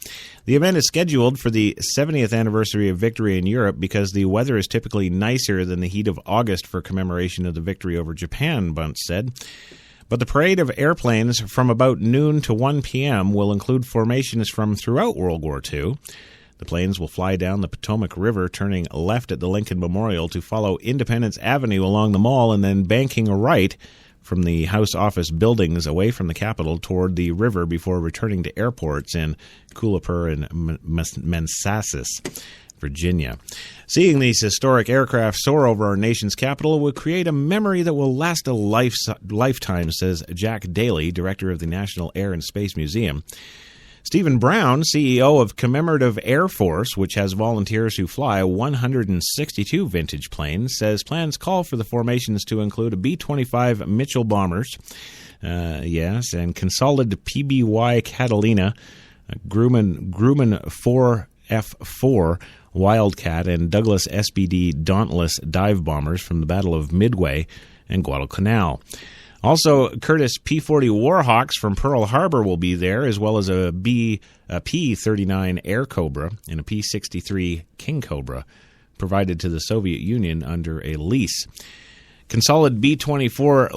The event is scheduled for the 70th anniversary of victory in Europe because the weather is typically nicer than the heat of August for commemoration of the victory over Japan, Bunce said. But the parade of airplanes from about noon to 1 p.m. will include formations from throughout World War II. The planes will fly down the Potomac River, turning left at the Lincoln Memorial to follow Independence Avenue along the mall and then banking right from the House office buildings away from the Capitol toward the river before returning to airports in Kulapur and Manassas. Virginia. Seeing these historic aircraft soar over our nation's capital will create a memory that will last a lifetime, says Jack Daly, director of the National Air and Space Museum. Stephen Brown, CEO of Commemorative Air Force, which has volunteers who fly 162 vintage planes, says plans call for the formations to include a B-25 Mitchell bombers, and consulted PBY Catalina, Grumman 4F4 Wildcat, and Douglas SBD Dauntless dive bombers from the Battle of Midway and Guadalcanal. Also, Curtiss P-40 Warhawks from Pearl Harbor will be there, as well as a P-39 Air Cobra and a P-63 King Cobra, provided to the Soviet Union under a lease. Consolid B-24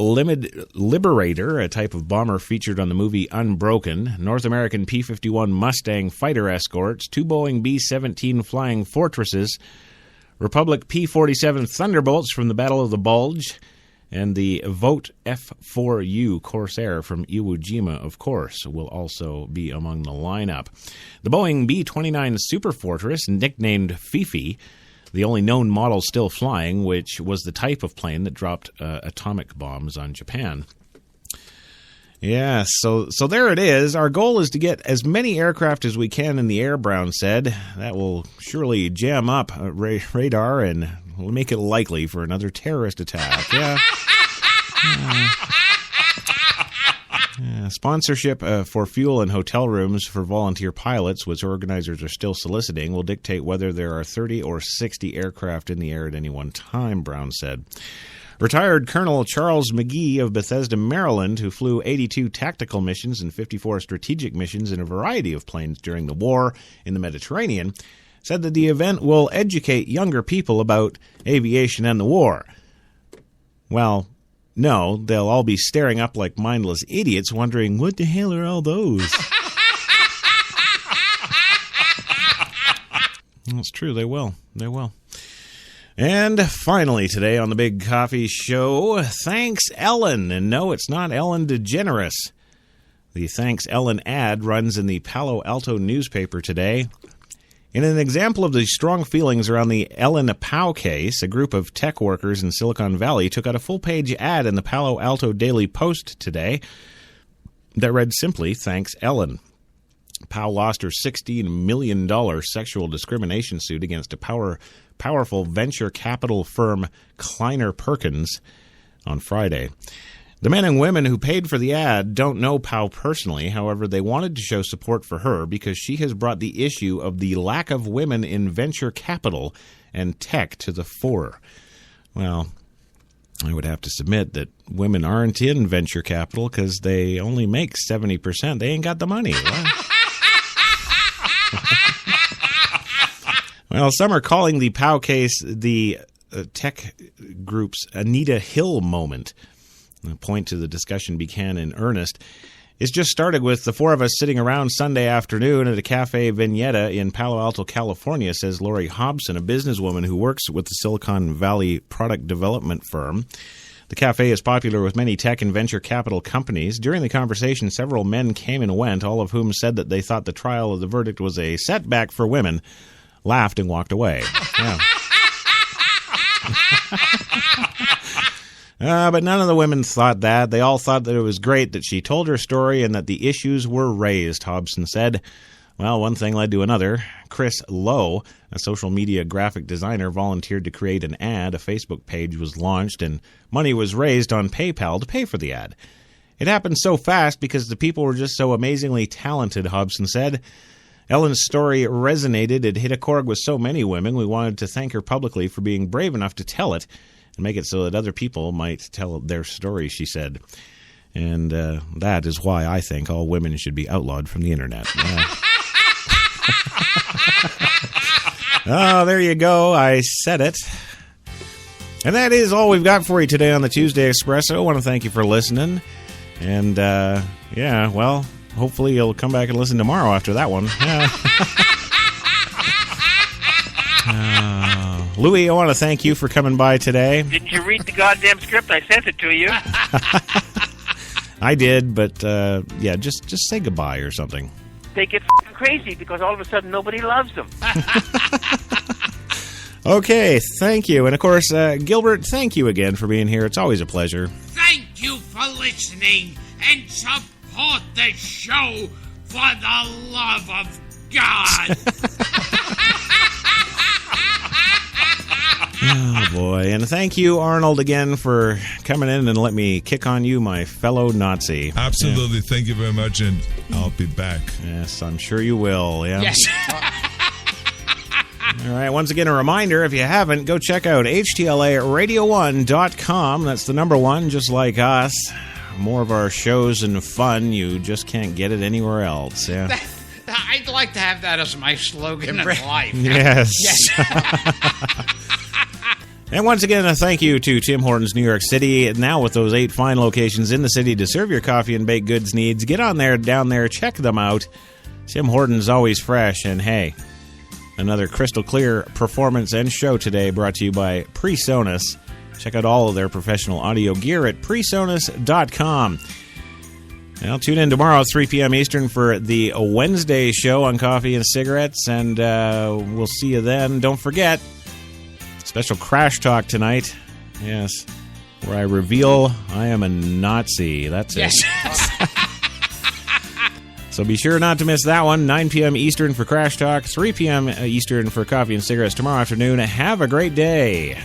Liberator, a type of bomber featured on the movie Unbroken, North American P-51 Mustang fighter escorts, 2 Boeing B-17 Flying Fortresses, Republic P-47 Thunderbolts from the Battle of the Bulge, and the Vote F-4U Corsair from Iwo Jima, of course, will also be among the lineup. The Boeing B-29 Super Fortress, nicknamed Fifi, the only known model still flying, which was the type of plane that dropped atomic bombs on Japan. Yeah, so there it is. Our goal is to get as many aircraft as we can in the air, Brown said. That will surely jam up radar and will make it likely for another terrorist attack. Yeah. Sponsorship for fuel and hotel rooms for volunteer pilots, which organizers are still soliciting, will dictate whether there are 30 or 60 aircraft in the air at any one time, Brown said. Retired Colonel Charles McGee of Bethesda, Maryland, who flew 82 tactical missions and 54 strategic missions in a variety of planes during the war in the Mediterranean, said that the event will educate younger people about aviation and the war. Well, no, they'll all be staring up like mindless idiots wondering, what the hell are all those? That's true, they will. They will. And finally today on the Big Coffee Show, Thanks Ellen. And no, it's not Ellen DeGeneres. The Thanks Ellen ad runs in the Palo Alto newspaper today. In an example of the strong feelings around the Ellen Pao case, a group of tech workers in Silicon Valley took out a full-page ad in the Palo Alto Daily Post today that read simply, Thanks Ellen. Pao lost her $16 million sexual discrimination suit against a powerful venture capital firm Kleiner Perkins on Friday. The men and women who paid for the ad don't know Pao personally. However, they wanted to show support for her because she has brought the issue of the lack of women in venture capital and tech to the fore. Well, I would have to submit that women aren't in venture capital because they only make 70%. They ain't got the money. Well, some are calling the Pao case the tech group's Anita Hill moment. The point to the discussion began in earnest. It's just started with the four of us sitting around Sunday afternoon at a Cafe Vignetta in Palo Alto, California, says Lori Hobson, a businesswoman who works with the Silicon Valley product development firm. The cafe is popular with many tech and venture capital companies. During the conversation, several men came and went, all of whom said that they thought the trial of the verdict was a setback for women, laughed and walked away. Yeah. But none of the women thought that. They all thought that it was great that she told her story and that the issues were raised, Hobson said. Well, one thing led to another. Chris Lowe, a social media graphic designer, volunteered to create an ad. A Facebook page was launched, and money was raised on PayPal to pay for the ad. It happened so fast because the people were just so amazingly talented, Hobson said. Ellen's story resonated. It hit a chord with so many women. We wanted to thank her publicly for being brave enough to tell it and make it so that other people might tell their story, she said. And that is why I think all women should be outlawed from the internet. Oh, there you go. I said it. And that is all we've got for you today on the Tuesday Espresso. I want to thank you for listening. And, well, hopefully you'll come back and listen tomorrow after that one. Louis, I want to thank you for coming by today. Didn't you read the goddamn script? I sent it to you. I did, but, just say goodbye or something. They get f***ing crazy because all of a sudden nobody loves them. Okay, thank you. And of course, Gilbert, thank you again for being here. It's always a pleasure. Thank you for listening and support the show for the love of God. Oh, boy. And thank you, Arnold, again for coming in and let me kick on you, my fellow Nazi. Absolutely. Yeah. Thank you very much, and I'll be back. Yes, I'm sure you will. Yeah. Yes. All right, once again, a reminder, if you haven't, go check out HTLARadio1.com. That's the number one, just like us. More of our shows and fun. You just can't get it anywhere else. Yeah. I'd like to have that as my slogan in life. Yes. Yes. And once again, a thank you to Tim Hortons, New York City. Now with those 8 fine locations in the city to serve your coffee and baked goods needs, get on there, down there, check them out. Tim Hortons, always fresh. And hey, another crystal clear performance and show today brought to you by PreSonus. Check out all of their professional audio gear at PreSonus.com. Now, tune in tomorrow at 3 p.m. Eastern for the Wednesday show on coffee and cigarettes, and we'll see you then. Don't forget, special Crash Talk tonight. Yes, where I reveal I am a Nazi. That's it. Yes. So be sure not to miss that one. 9 p.m. Eastern for Crash Talk, 3 p.m. Eastern for coffee and cigarettes tomorrow afternoon. Have a great day.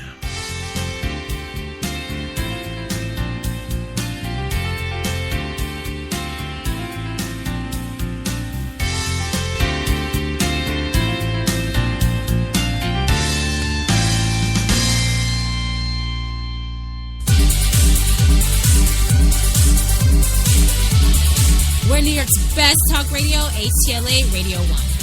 We're New York's best talk radio, HTLA Radio 1.